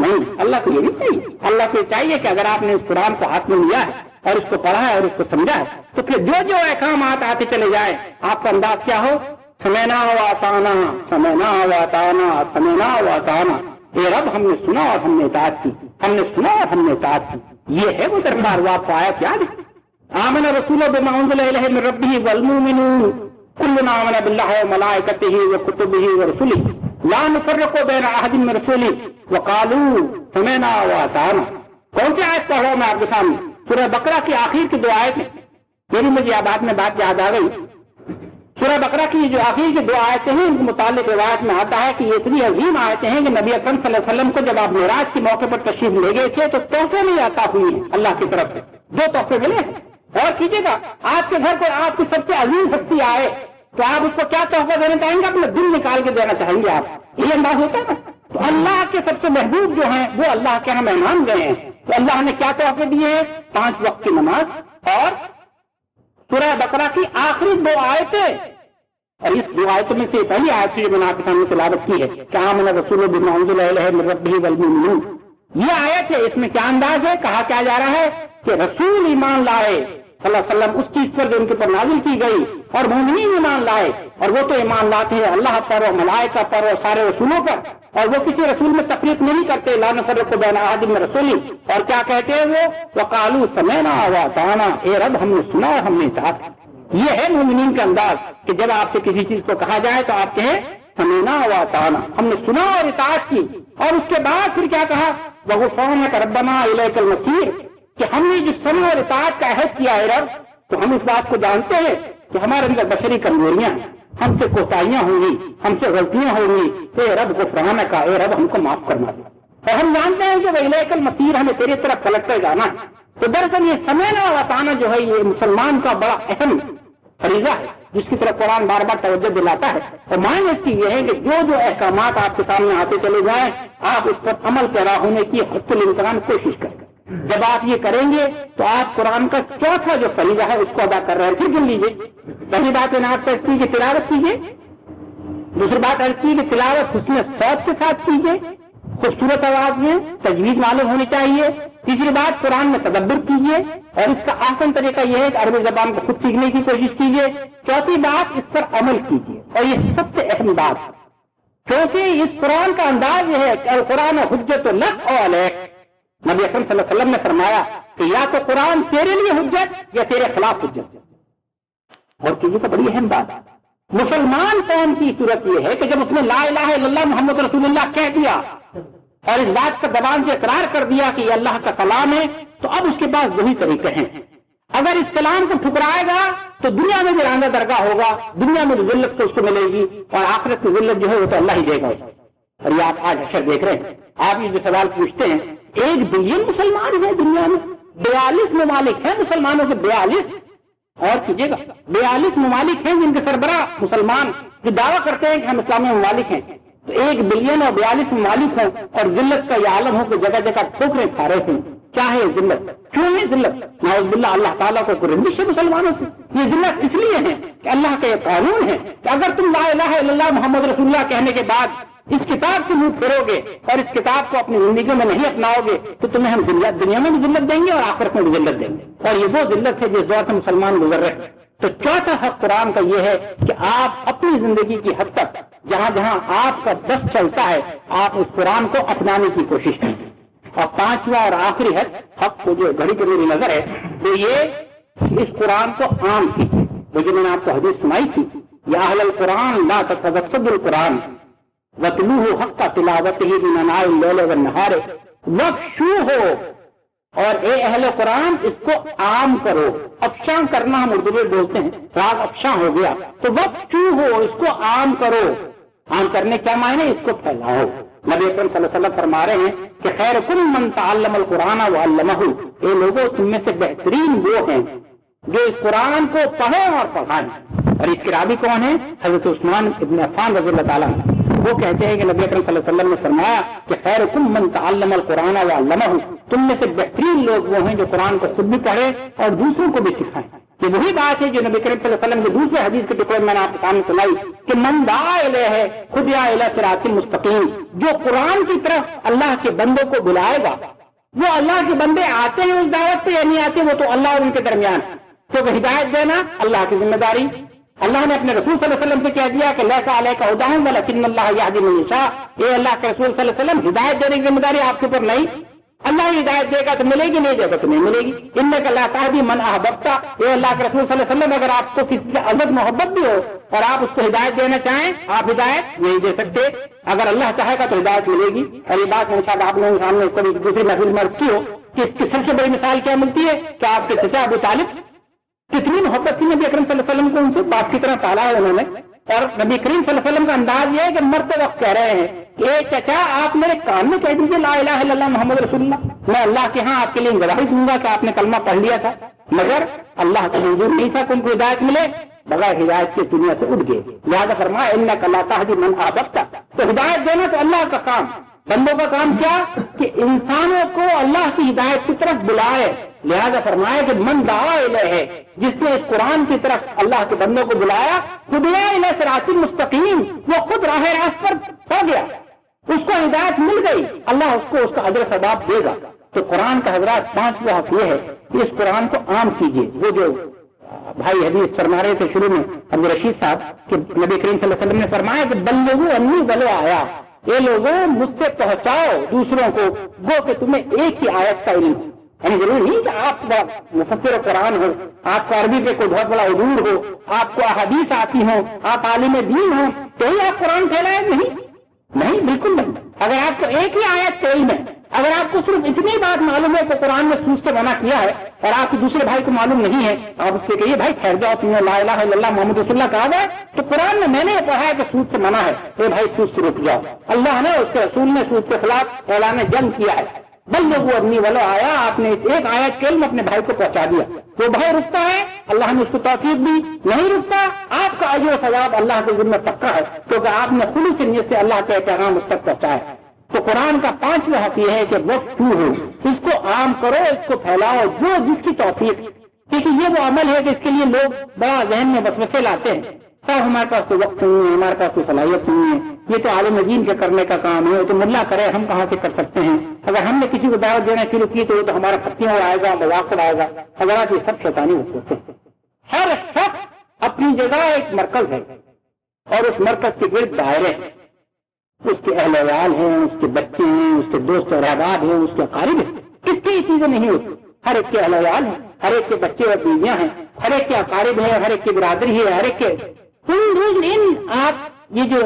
نہیں، اللہ کو یہ نہیں چاہیے. اللہ کو یہ چاہیے کہ اگر آپ نے اس قرآن کو ہاتھ میں لیا ہے اور اس کو پڑھا ہے اور اس کو سمجھا ہے تو پھر جو جو احکامات آتے چلے جائے آپ کا انداز کیا ہو؟ سمینا و اطعنا، سمینا و اطعنا، سمینا و اطعنا. اے رب ہم نے سنا اور ہم نے اطاعت کی، ہم نے سنا اور ہم نے اطاعت کی. یہ ہے وہ دربار. وہ آپ کو آیت یاد ہے؟ آمن رسول بما انزل الیہ من ربہ والمؤمنون کلنا آمن باللہ وملائکتہ وکتبہ ورسلہ لا نفرق بین احد من رسولہ وقالوا سمعنا واطعنا. کون سی آیت پڑھ رہا ہوں میں آپ کے سامنے؟ سورہ بقرہ کی آخر کی 2 آیتیں. میری مجھے بعد میں بات یاد آ گئی. سورہ بقرہ کی جو آخر کی 2 آیتیں ہیں ان کے متعلق روایت میں آتا ہے کہ یہ اتنی عظیم آیتیں ہیں کہ نبی اکرم صلی اللہ علیہ وسلم کو جب آپ معراج کے موقع پر تشریف لے گئے تھے تو تحفے میں عطا ہوئی اللہ کی طرف سے 2 تحفے ملے. اور کیجیے گا آپ کے گھر پر آپ کی سب سے عظیم ہستی آئے تو آپ اس کو کیا تحفہ دینا چاہیں گے؟ اپنا دل نکال کے دینا چاہیں گے آپ. یہ انداز ہوتا ہے نا. تو اللہ کے سب سے محبوب جو ہیں وہ اللہ کے یہاں مہمان گئے ہیں. تو اللہ نے کیا تحفے دیے ہیں؟ 5 وقت کی نماز اور سورہ بقرہ کی آخری 2 آیتیں. اور اس 2 آیتوں میں سے پہلی آیت جو میں نے آپ کے سامنے تلاوت کی ہے کہ آمن رسول بما انزل الیہ من ربہ والمؤمنون. یہ آیت ہے. اس میں کیا انداز ہے؟ کہا کیا جا رہا ہے کہ رسول ایمان لائے صلی اللہ علیہ وسلم اس چیز پر جو ان کے پر نازل کی گئی اور مومنین ایمان لائے. اور وہ تو ایمان لاتے ہیں اللہ پر اور ملائکہ پر اور سارے رسولوں پر، اور وہ کسی رسول میں تفریق نہیں کرتے. لا نفرق بین احد من رسولہ. اور کیا کہتے ہیں وہ؟ وقالوا سمعنا واطعنا. اے رب ہم نے سنا اور ہم نے اطاعت کی. یہ ہے مومنین کا انداز کہ جب آپ سے کسی چیز کو کہا جائے تو آپ کہیں سمعنا واطعنا، ہم نے سنا اور اطاعت کی. اور اس کے بعد پھر کیا کہا؟ وغفرانک ربنا الیک المصیر، کہ ہم نے جو سمع اور اطاعت کا عہد کیا ہے رب، تو ہم اس بات کو جانتے ہیں کہ ہمارے اندر بشری کمزوریاں ہیں، ہم سے کوتاہیاں ہوں گی، ہم سے غلطیاں ہوں گی. اے رب غفرانک، اے رب ہم کو معاف کرنا دے. اور ہم جانتے ہیں کہ الیک المصیر، ہمیں تیری طرف پلٹ کر جانا ہے. تو دراصل یہ سمعنا و اطعنا جو ہے یہ مسلمان کا بڑا اہم فریضہ ہے جس کی طرف قرآن بار بار توجہ دلاتا ہے. اور معنی اس کی یہ ہے کہ جو احکامات آپ کے سامنے آتے چلے جائیں آپ اس پر عمل پیرا ہونے کی حد الامکان کوشش کریں. جب آپ یہ کریں گے تو آپ قرآن کا 4تھا جو فریضہ ہے اس کو ادا کر رہے ہیں. پھر گن لیجیے. پہلی بات نعت تسبیح کی تلاوت کیجیے. دوسری بات عرض کی کہ تلاوت حسن صوت کے ساتھ کیجیے، خوبصورت آواز میں، تجوید معلوم ہونی چاہیے. تیسری بات، قرآن میں تدبر کیجیے اور اس کا آسان طریقہ یہ ہے کہ عربی زبان کو خود سیکھنے کی کوشش کیجیے۔ چوتھی بات، اس پر عمل کیجیے، اور یہ سب سے اہم بات، کیونکہ اس قرآن کا انداز یہ ہے کہ القرآن حجت لک و علیک۔ نبی اکرم صلی اللہ علیہ وسلم نے فرمایا کہ یا تو قرآن تیرے لیے حجت یا تیرے خلاف حجت۔ اور کیجیے تو بڑی اہم بات، مسلمان قوم کی صورت یہ ہے کہ جب اس نے لا الہ الا اللہ محمد رسول اللہ کہہ دیا اور اس بات کا زبان سے اقرار کر دیا کہ یہ اللہ کا کلام ہے، تو اب اس کے پاس وہی طریقے ہیں۔ اگر اس کلام کو ٹھکرائے گا تو دنیا میں بھی راندہ درگاہ ہوگا، دنیا میں بھی ذلت تو اس کو ملے گی، اور آخرت کی ذلت جو ہے وہ تو اللہ ہی دے گا۔ اور یہ آپ آج حشر دیکھ رہے ہیں۔ آپ یہ جو سوال پوچھتے ہیں، 1 بلین مسلمان ہیں دنیا میں، 42 ممالک ہیں مسلمانوں کے، 42 اور کیجیے گا 42 ممالک ہیں جن کے سربراہ مسلمان جو دعویٰ کرتے ہیں کہ ہم اسلامی ممالک ہیں۔ تو 1 بلین اور 42 ممالک ہوں اور ذلت کا یہ عالم ہو کہ جگہ جگہ ٹھوکریں کھا رہے ہیں، کیا ہے یہ ذلت؟ کیوں ہے ذلت؟ نعوذ باللہ، اللہ تعالیٰ کو کوئی رنجش ہے مسلمانوں سے؟ یہ ذلت اس لیے ہے کہ اللہ کا یہ قانون ہے کہ اگر تم لا الہ الا اللہ محمد رسول اللہ کہنے کے بعد اس کتاب سے منہ پھیرو گے اور اس کتاب کو اپنی زندگی میں نہیں اپناؤ گے تو تمہیں ہم دنیا میں بھی ذلت دیں گے اور آخرت میں بھی ذلت دیں گے، اور یہ وہ ذلت ہے جس دور سے مسلمان گزر رہے ہیں۔ تو چوتھا حق قرآن کا یہ ہے کہ آپ اپنی زندگی کی حد تک جہاں جہاں آپ کا دست چلتا ہے آپ اس قرآن کو اپنانے کی کوشش کریں۔ اور پانچواں اور آخری حق کو جو گھڑی پہ میری نظر ہے وہ یہ، اس قرآن کو عام کیجیے۔ وہ جو میں نے آپ کو حدیث سنائی تھی، یا اہل القرآن لا تتوسدوا القرآن واتلوہ حق تلاوتہ من آناء اللیل والنہار وافشوہ، اور اے اہل قرآن اس کو عام کرو۔ افشاں کرنا ہم اردو میں بولتے ہیں، راگ افشاں ہو گیا، تو وافشوہ، اس کو عام کرو۔ عام کرنے کیا معنی؟ اس کو پھیلاؤ۔ نبی اکرم صلی اللہ علیہ وسلم فرما رہے ہیں کہ خیرکم من تعلم القرآن وعلمہ، اے لوگوں تم میں سے بہترین وہ ہیں جو اس قرآن کو پڑھیں اور پڑھائیں۔ اور اس کے راوی کون ہیں؟ حضرت عثمان ابن عفان رضی اللہ تعالیٰ عنہ۔ وہ کہتے ہیں کہ نبی اکرم صلی اللہ علیہ وسلم نے فرمایا کہ خیرکم من تعلم القرآن وعلمہ، تم میں سے بہترین لوگ وہ ہیں جو قرآن کو خود بھی پڑھیں اور دوسروں کو بھی سکھائیں۔ یہ وہی بات ہے جو نبی کریم صلی اللہ علیہ وسلم کے دوسرے حدیث کے ٹکڑے میں نے آپ کے سامنے سنائی کہ من دعا الیہ خدع الی صراط مستقیم، جو قرآن کی طرف اللہ کے بندوں کو بلائے گا، وہ اللہ کے بندے آتے ہیں اس دعوت پہ یا نہیں آتے وہ تو اللہ اور ان کے درمیان، تو ہدایت دینا اللہ کی ذمہ داری۔ اللہ نے اپنے رسول صلی اللہ علیہ وسلم سے کہہ دیا کہ لیس علیک ھداھم ولکن اللہ یہدی من یشاء، یہ اللہ کے رسول صلی اللہ علیہ وسلم ہدایت دینے کی ذمہ داری آپ کے اوپر نہیں، اللہ ہدایت دے گا تو ملے گی، نہیں دے گا تو نہیں ملے گی۔ انک لا تہدی من احببت، یہ اللہ کے رسول صلی اللہ علیہ وسلم اگر آپ کو کسی سے عزت محبت بھی ہو اور آپ اس کو ہدایت دینا چاہیں آپ ہدایت نہیں دے سکتے، اگر اللہ چاہے گا تو ہدایت ملے گی۔ اور یہ بات شاید آپ نے سامنے کبھی دوسری محفل میں عرض کی ہو کہ اس کی سب سے بڑی مثال کیا ملتی ہے کہ آپ کے چچا ابو طالب کتنی محبت تھی نبی اکرم صلی اللہ علیہ وسلم کو، ان سے باپ کی طرح پالا ہے انہوں نے، اور نبی کریم صلی اللہ علیہ وسلم کا انداز یہ ہے کہ مرتے وقت کہہ رہے ہیں کہ اے چچا آپ میرے کان میں کہہ دیجیے لا الہ الا اللہ محمد رسول اللہ، میں اللہ کے ہاں آپ کے لیے گواہی دوں گا کہ آپ نے کلمہ پڑھ لیا تھا، مگر اللہ کو منظور نہیں تھا کہ ان کو ہدایت ملے، بغیر ہدایت کی دنیا سے اٹھ گئے۔ لہٰذا فرمایا انک لا تہدی من احببت، تو ہدایت دینا تو اللہ کا کام، بندوں کا کام کیا کہ انسانوں کو اللہ کی ہدایت کی طرف بلائے۔ لہذا فرمایا کہ من دعا الیہ، جس نے اس قرآن کی طرف اللہ کے بندوں کو بلایا، ہدی الی صراط مستقیم، وہ خود راہ راست پر پڑ گیا، اس کو ہدایت مل گئی، اللہ اس کو اس کا اجر ثواب دے گا۔ تو قرآن کا حضرات پانچواں حق یہ ہے کہ اس قرآن کو عام کیجیے۔ وہ جو بھائی حدیث فرما رہے تھے شروع میں عبد الرشید صاحب کہ نبی کریم صلی اللہ علیہ وسلم نے فرمایا کہ بلغوا انی ولو آیا، یہ لوگوں مجھ سے پہنچاؤ دوسروں کو گو کہ تمہیں ایک ہی آیت کا علم ہے۔ یعنی ضروری نہیں کہ آپ مفسر قرآن ہو، آپ کو عربی پہ کوئی بہت بڑا عبور ہو، آپ کو احادیث آتی ہوں، آپ عالم دین ہوں تو ہی آپ قرآن پھیلائیں، نہیں بالکل نہیں۔ اگر آپ کو ایک ہی آیت کا علم ہے، اگر آپ کو صرف اتنی بات معلوم ہے کہ قرآن نے سود سے منع کیا ہے اور آپ کے دوسرے بھائی کو معلوم نہیں ہے، آپ اس سے کہیے بھائی ٹھہر جاؤ، تم نے لا الہ الا اللہ محمد رسول اللہ کہا ہے تو قرآن میں نے پڑھا ہے کہ سود سے منع ہے، اے بھائی سود سے رک جاؤ۔ اللہ نے اس کے رسول نے سود کے خلاف اعلان جنگ کیا ہے، بلغوا انی ولو آیا، آپ نے اس ایک آیت کے علم اپنے بھائی کو پہنچا دیا، وہ بھائی رکتا ہے اللہ نے اس کو توفیق دی، نہیں رکتا آپ کا اجر و ثواب اللہ کے ذمہ پکا ہے کیونکہ آپ نے خلوص نیت سے اللہ کا پیغام اس تک پہنچایا۔ تو قرآن کا پانچواں حق یہ ہے کہ وقت کیوں ہو، اس کو عام کرو، اس کو پھیلاؤ، جو جس کی توفیق، کیونکہ یہ وہ عمل ہے کہ اس کے لیے لوگ بڑا ذہن میں وسوسے لاتے ہیں صاحب ہمارے پاس تو وقت نہیں ہے، ہمارے پاس کوئی صلاحیت نہیں ہے، یہ تو عالم دین کے کرنے کا کام ہے، تو ملا کرے، ہم کہاں سے کر سکتے ہیں؟ اگر ہم نے کسی کو دعوت دینا شروع کی تو وہ تو ہمارا پتیاں اڑائے گا، مذاق اڑائے گا۔ حضرات یہ سب شیطانی وسوسے ہیں۔ ہر شخص اپنی جگہ ایک مرکز ہے اور اس مرکز کے گرد دائرے ہیں، اس کے اہل ویال ہیں، اس کے بچے ہیں، اس کے دوست اور احباب ہیں، اس کے اقارب ہیں۔ اس کی یہ چیزیں نہیں ہوتی، ہر ایک کے اہل ویال ہیں، ہر ایک کے بچے اور بیویاں ہیں، ہر ایک کے اقارب ہیں، ہر ایک کی برادری ہے، ہر ایک کے آپ یہ جو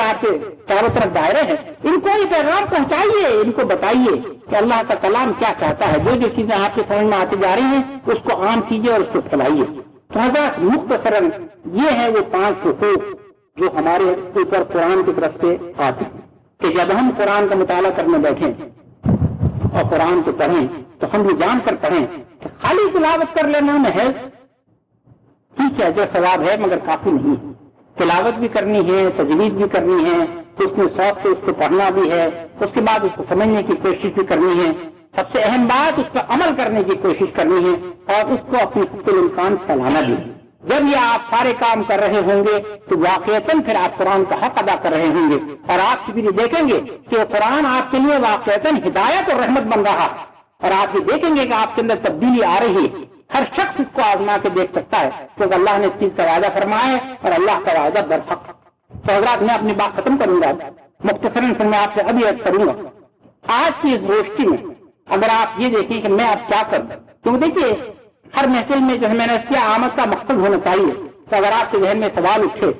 آپ کے چاروں طرف دائرے ہیں، ان کو یہ پیغام پہنچائیے، ان کو بتائیے کہ اللہ کا کلام کیا چاہتا ہے، جو جو چیزیں آپ کے سمجھ میں آتی جا رہی ہیں اس کو عام کیجیے اور اس کو پھیلائیے۔ تو حضرات مختصراً یہ ہیں وہ 5 حقوق جو ہمارے اوپر قرآن کی طرف سے آتے ہیں کہ جب ہم قرآن کا مطالعہ کرنے بیٹھیں اور قرآن کو پڑھیں تو ہم یہ جان کر پڑھیں کہ خالی تلاوت کر لینا محض ٹھیک ہے، جو ثواب ہے، مگر کافی نہیں ہے۔ تلاوت بھی کرنی ہے، تجوید بھی کرنی ہے، اس میں شوق سے اس کو پڑھنا بھی ہے، اس کے بعد اس کو سمجھنے کی کوشش بھی کرنی ہے، سب سے اہم بات اس پر عمل کرنے کی کوشش کرنی ہے اور اس کو اپنے خود الامکان پھیلانا بھی ہے۔ جب یہ آپ سارے کام کر رہے ہوں گے تو واقعتاً پھر آپ قرآن کا حق ادا کر رہے ہوں گے اور آپ پھر یہ دیکھیں گے کہ وہ قرآن آپ کے لیے واقعتاً ہدایت اور رحمت بن رہا ہے، اور آپ یہ دیکھیں گے کہ آپ کے اندر تبدیلی آ رہی ہے۔ ہر شخص اس کو آزما کے دیکھ سکتا ہے کیونکہ اللہ نے اس چیز کا وعدہ فرمایا ہے اور اللہ کا وعدہ برحق ہے۔ تو حضرات میں اپنی بات ختم کروں گا، مختصراً پھر میں آپ سے ابھی عرض کروں گا۔ آج کی اس گوشتی میں اگر آپ یہ دیکھیں کہ میں اب کیا کروں، تو دیکھیے ہر محفل میں جو ہے میں نے اس کی آمد کا مقصد ہونا چاہیے، تو اگر آپ کے ذہن میں سوال اٹھے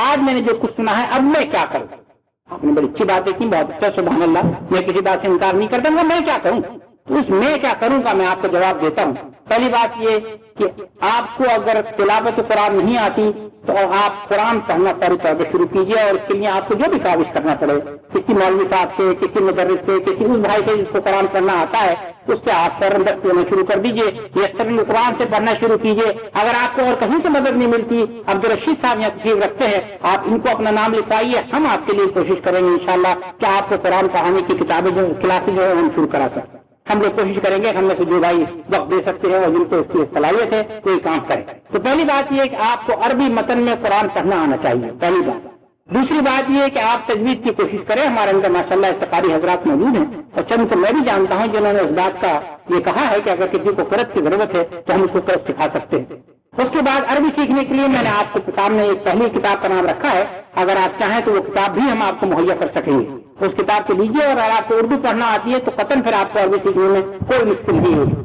آج میں نے جو کچھ سنا ہے اب میں کیا کروں، آپ نے بڑی اچھی باتیں کی، بہت اچھا، سبحان اللہ، میں کسی بات سے انکار نہیں کرتا، میں کیا کروں؟ تو اس میں کیا کروں گا میں آپ کو جواب دیتا ہوں۔ پہلی بات یہ کہ آپ کو اگر تلاوت قرآن نہیں آتی تو آپ قرآن پڑھنا فوری طور پر شروع کیجیے، اور اس کے لیے آپ کو جو بھی کاوش کرنا پڑے، کسی مولوی صاحب سے، کسی مدرس سے، کسی اس بھائی سے جس کو قرآن پڑھنا آتا ہے اس سے آپ فوراً درس لینا شروع کر دیجیے، یسر القرآن سے پڑھنا شروع کیجیے۔ اگر آپ کو اور کہیں سے مدد نہیں ملتی، عبدالرشید صاحب یہاں تشریف رکھتے ہیں، آپ ان کو اپنا نام لکھوائیے، ہم آپ کے لیے کوشش کریں گے انشاءاللہ کہ آپ کو قرآن پڑھانے کی کتابیں جو کلاسیں جو ہے ہم شروع کرا سکتے ہیں۔ ہم لوگ کوشش کریں گے ہم میں سے جو بھائی وقت دے سکتے ہیں اور جن کو اس کی صلاحیت ہے کوئی کام کرے۔ تو پہلی بات یہ ہے کہ آپ کو عربی متن میں قرآن پڑھنا آنا چاہیے، پہلی بات۔ دوسری بات یہ ہے کہ آپ تجوید کی کوشش کریں، ہمارے اندر ماشاءاللہ استقاری حضرات موجود ہیں اور چند کو میں بھی جانتا ہوں جنہوں نے اس بات کا یہ کہا ہے کہ اگر کسی کو قرأت کی ضرورت ہے تو ہم اس کو قرأت سکھا سکتے ہیں۔ اس کے بعد عربی سیکھنے کے لیے میں نے آپ کو سامنے ایک پہلی کتاب کا نام رکھا ہے، اگر آپ چاہیں تو وہ کتاب بھی ہم آپ کو مہیا کر سکیں گے، اس کتاب کو لیجیے، اور اگر آپ کو اردو پڑھنا آتی ہے تو قطعاً پھر آپ کو عربی سیکھنے میں کوئی مشکل نہیں ہوگی۔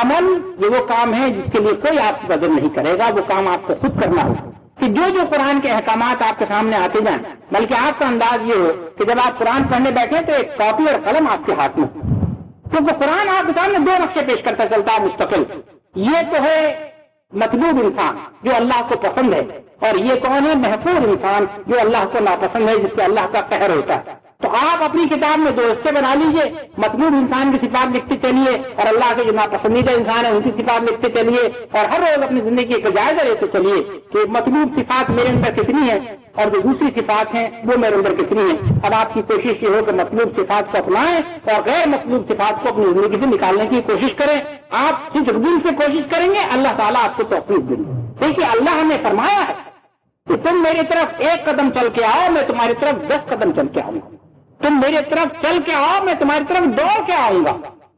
عمل یہ وہ کام ہے جس کے لیے کوئی آپ کی مدد نہیں کرے گا، وہ کام آپ کو خود کرنا ہوگا کہ جو قرآن کے احکامات آپ کے سامنے آتے جائیں، بلکہ آپ کا انداز یہ ہو کہ جب آپ قرآن پڑھنے بیٹھے تو ایک کاپی اور قلم آپ کے ہاتھ میں، کیونکہ قرآن آپ کے سامنے 2 نقشے پیش کرتا چلتا ہے مستقل۔ یہ تو ہے مطلوب انسان جو اللہ کو پسند ہے، اور یہ کون ہے؟ محفوظ انسان جو اللہ کو ناپسند ہے، جس پہ اللہ کا قہر ہوتا ہے۔ تو آپ اپنی کتاب میں 2 حصے بنا لیجئے، مطلوب انسان کی صفات لکھتے چلیے اور اللہ کے جو ناپسندیدہ انسان ہے ان کی صفات لکھتے چلیے، اور ہر روز اپنی زندگی کا جائزہ لیتے چلیے کہ مطلوب صفات میرے اندر کتنی ہیں اور جو دوسری صفات ہیں وہ میرے اندر کتنی ہیں۔ اب آپ کی کوشش یہ ہو کہ مطلوب صفات کو اپنائیں اور غیر مطلوب صفات کو اپنی زندگی سے نکالنے کی کوشش کریں۔ آپ صرف دل سے کوشش کریں گے، اللہ تعالیٰ آپ کو توفیق دیں گے۔ دیکھیے اللہ نے فرمایا ہے کہ تم میری طرف 1 قدم چل کے آؤ، میں تمہاری طرف 10 قدم چل کے آؤں گا، تم میری طرف چل کے آؤ، میں تمہاری طرف دوڑ کے آؤں گا۔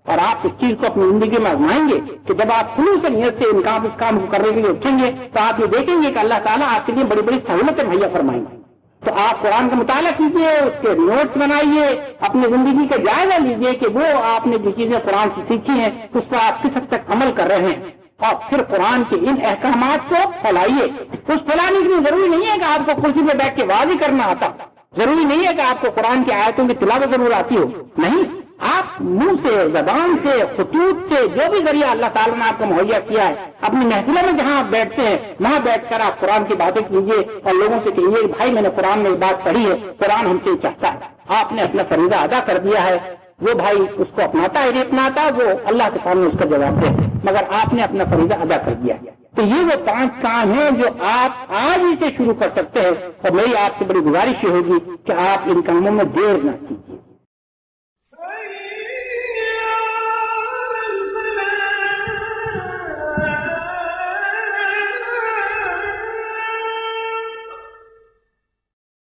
اور آپ اس چیز کو اپنی زندگی میں آزمائیں گے کہ جب آپ خلوص نیت سے اس کام کو کرنے کے لیے اٹھیں گے تو آپ یہ دیکھیں گے کہ اللہ تعالیٰ آپ کے لیے بڑی بڑی سہولتیں مہیا فرمائیں گے۔ تو آپ قرآن کا مطالعہ کیجئے، اس کے نوٹس بنائیے، اپنی زندگی کا جائزہ لیجئے کہ وہ آپ نے جو چیزیں قرآن سے سیکھی ہیں اس پر آپ کس حد تک عمل کر رہے ہیں، اور پھر قرآن کے ان احکامات کو پھیلائیے۔ اس پھیلانے کے لیے ضروری نہیں ہے کہ آپ کو کرسی پہ بیٹھ کے واضح کرنا آتا، ضروری نہیں ہے کہ آپ کو قرآن کی آیتوں کی تلاوت ضرور آتی ہو، نہیں، آپ منہ سے، زبان سے، خطوط سے، جو بھی ذریعہ اللہ تعالیٰ نے آپ کو مہیا کیا ہے، اپنی محفلوں میں جہاں آپ بیٹھتے ہیں وہاں بیٹھ کر آپ قرآن کی باتیں کیجیے اور لوگوں سے کہیے بھائی میں نے قرآن میں یہ بات پڑھی ہے، قرآن ہم سے یہ چاہتا ہے۔ آپ نے اپنا فریضہ ادا کر دیا ہے، وہ بھائی اس کو اپناتا ہے نہیں اپناتا وہ اللہ کے سامنے اس کا جواب دے، مگر آپ نے اپنا فریضہ ادا کر دیا ہے۔ تو یہ وہ 5 کام ہیں جو آپ آج ہی سے شروع کر سکتے ہیں، اور میری آپ سے بڑی گزارش یہ ہوگی کہ آپ ان کاموں میں دیر نہ کیجیے۔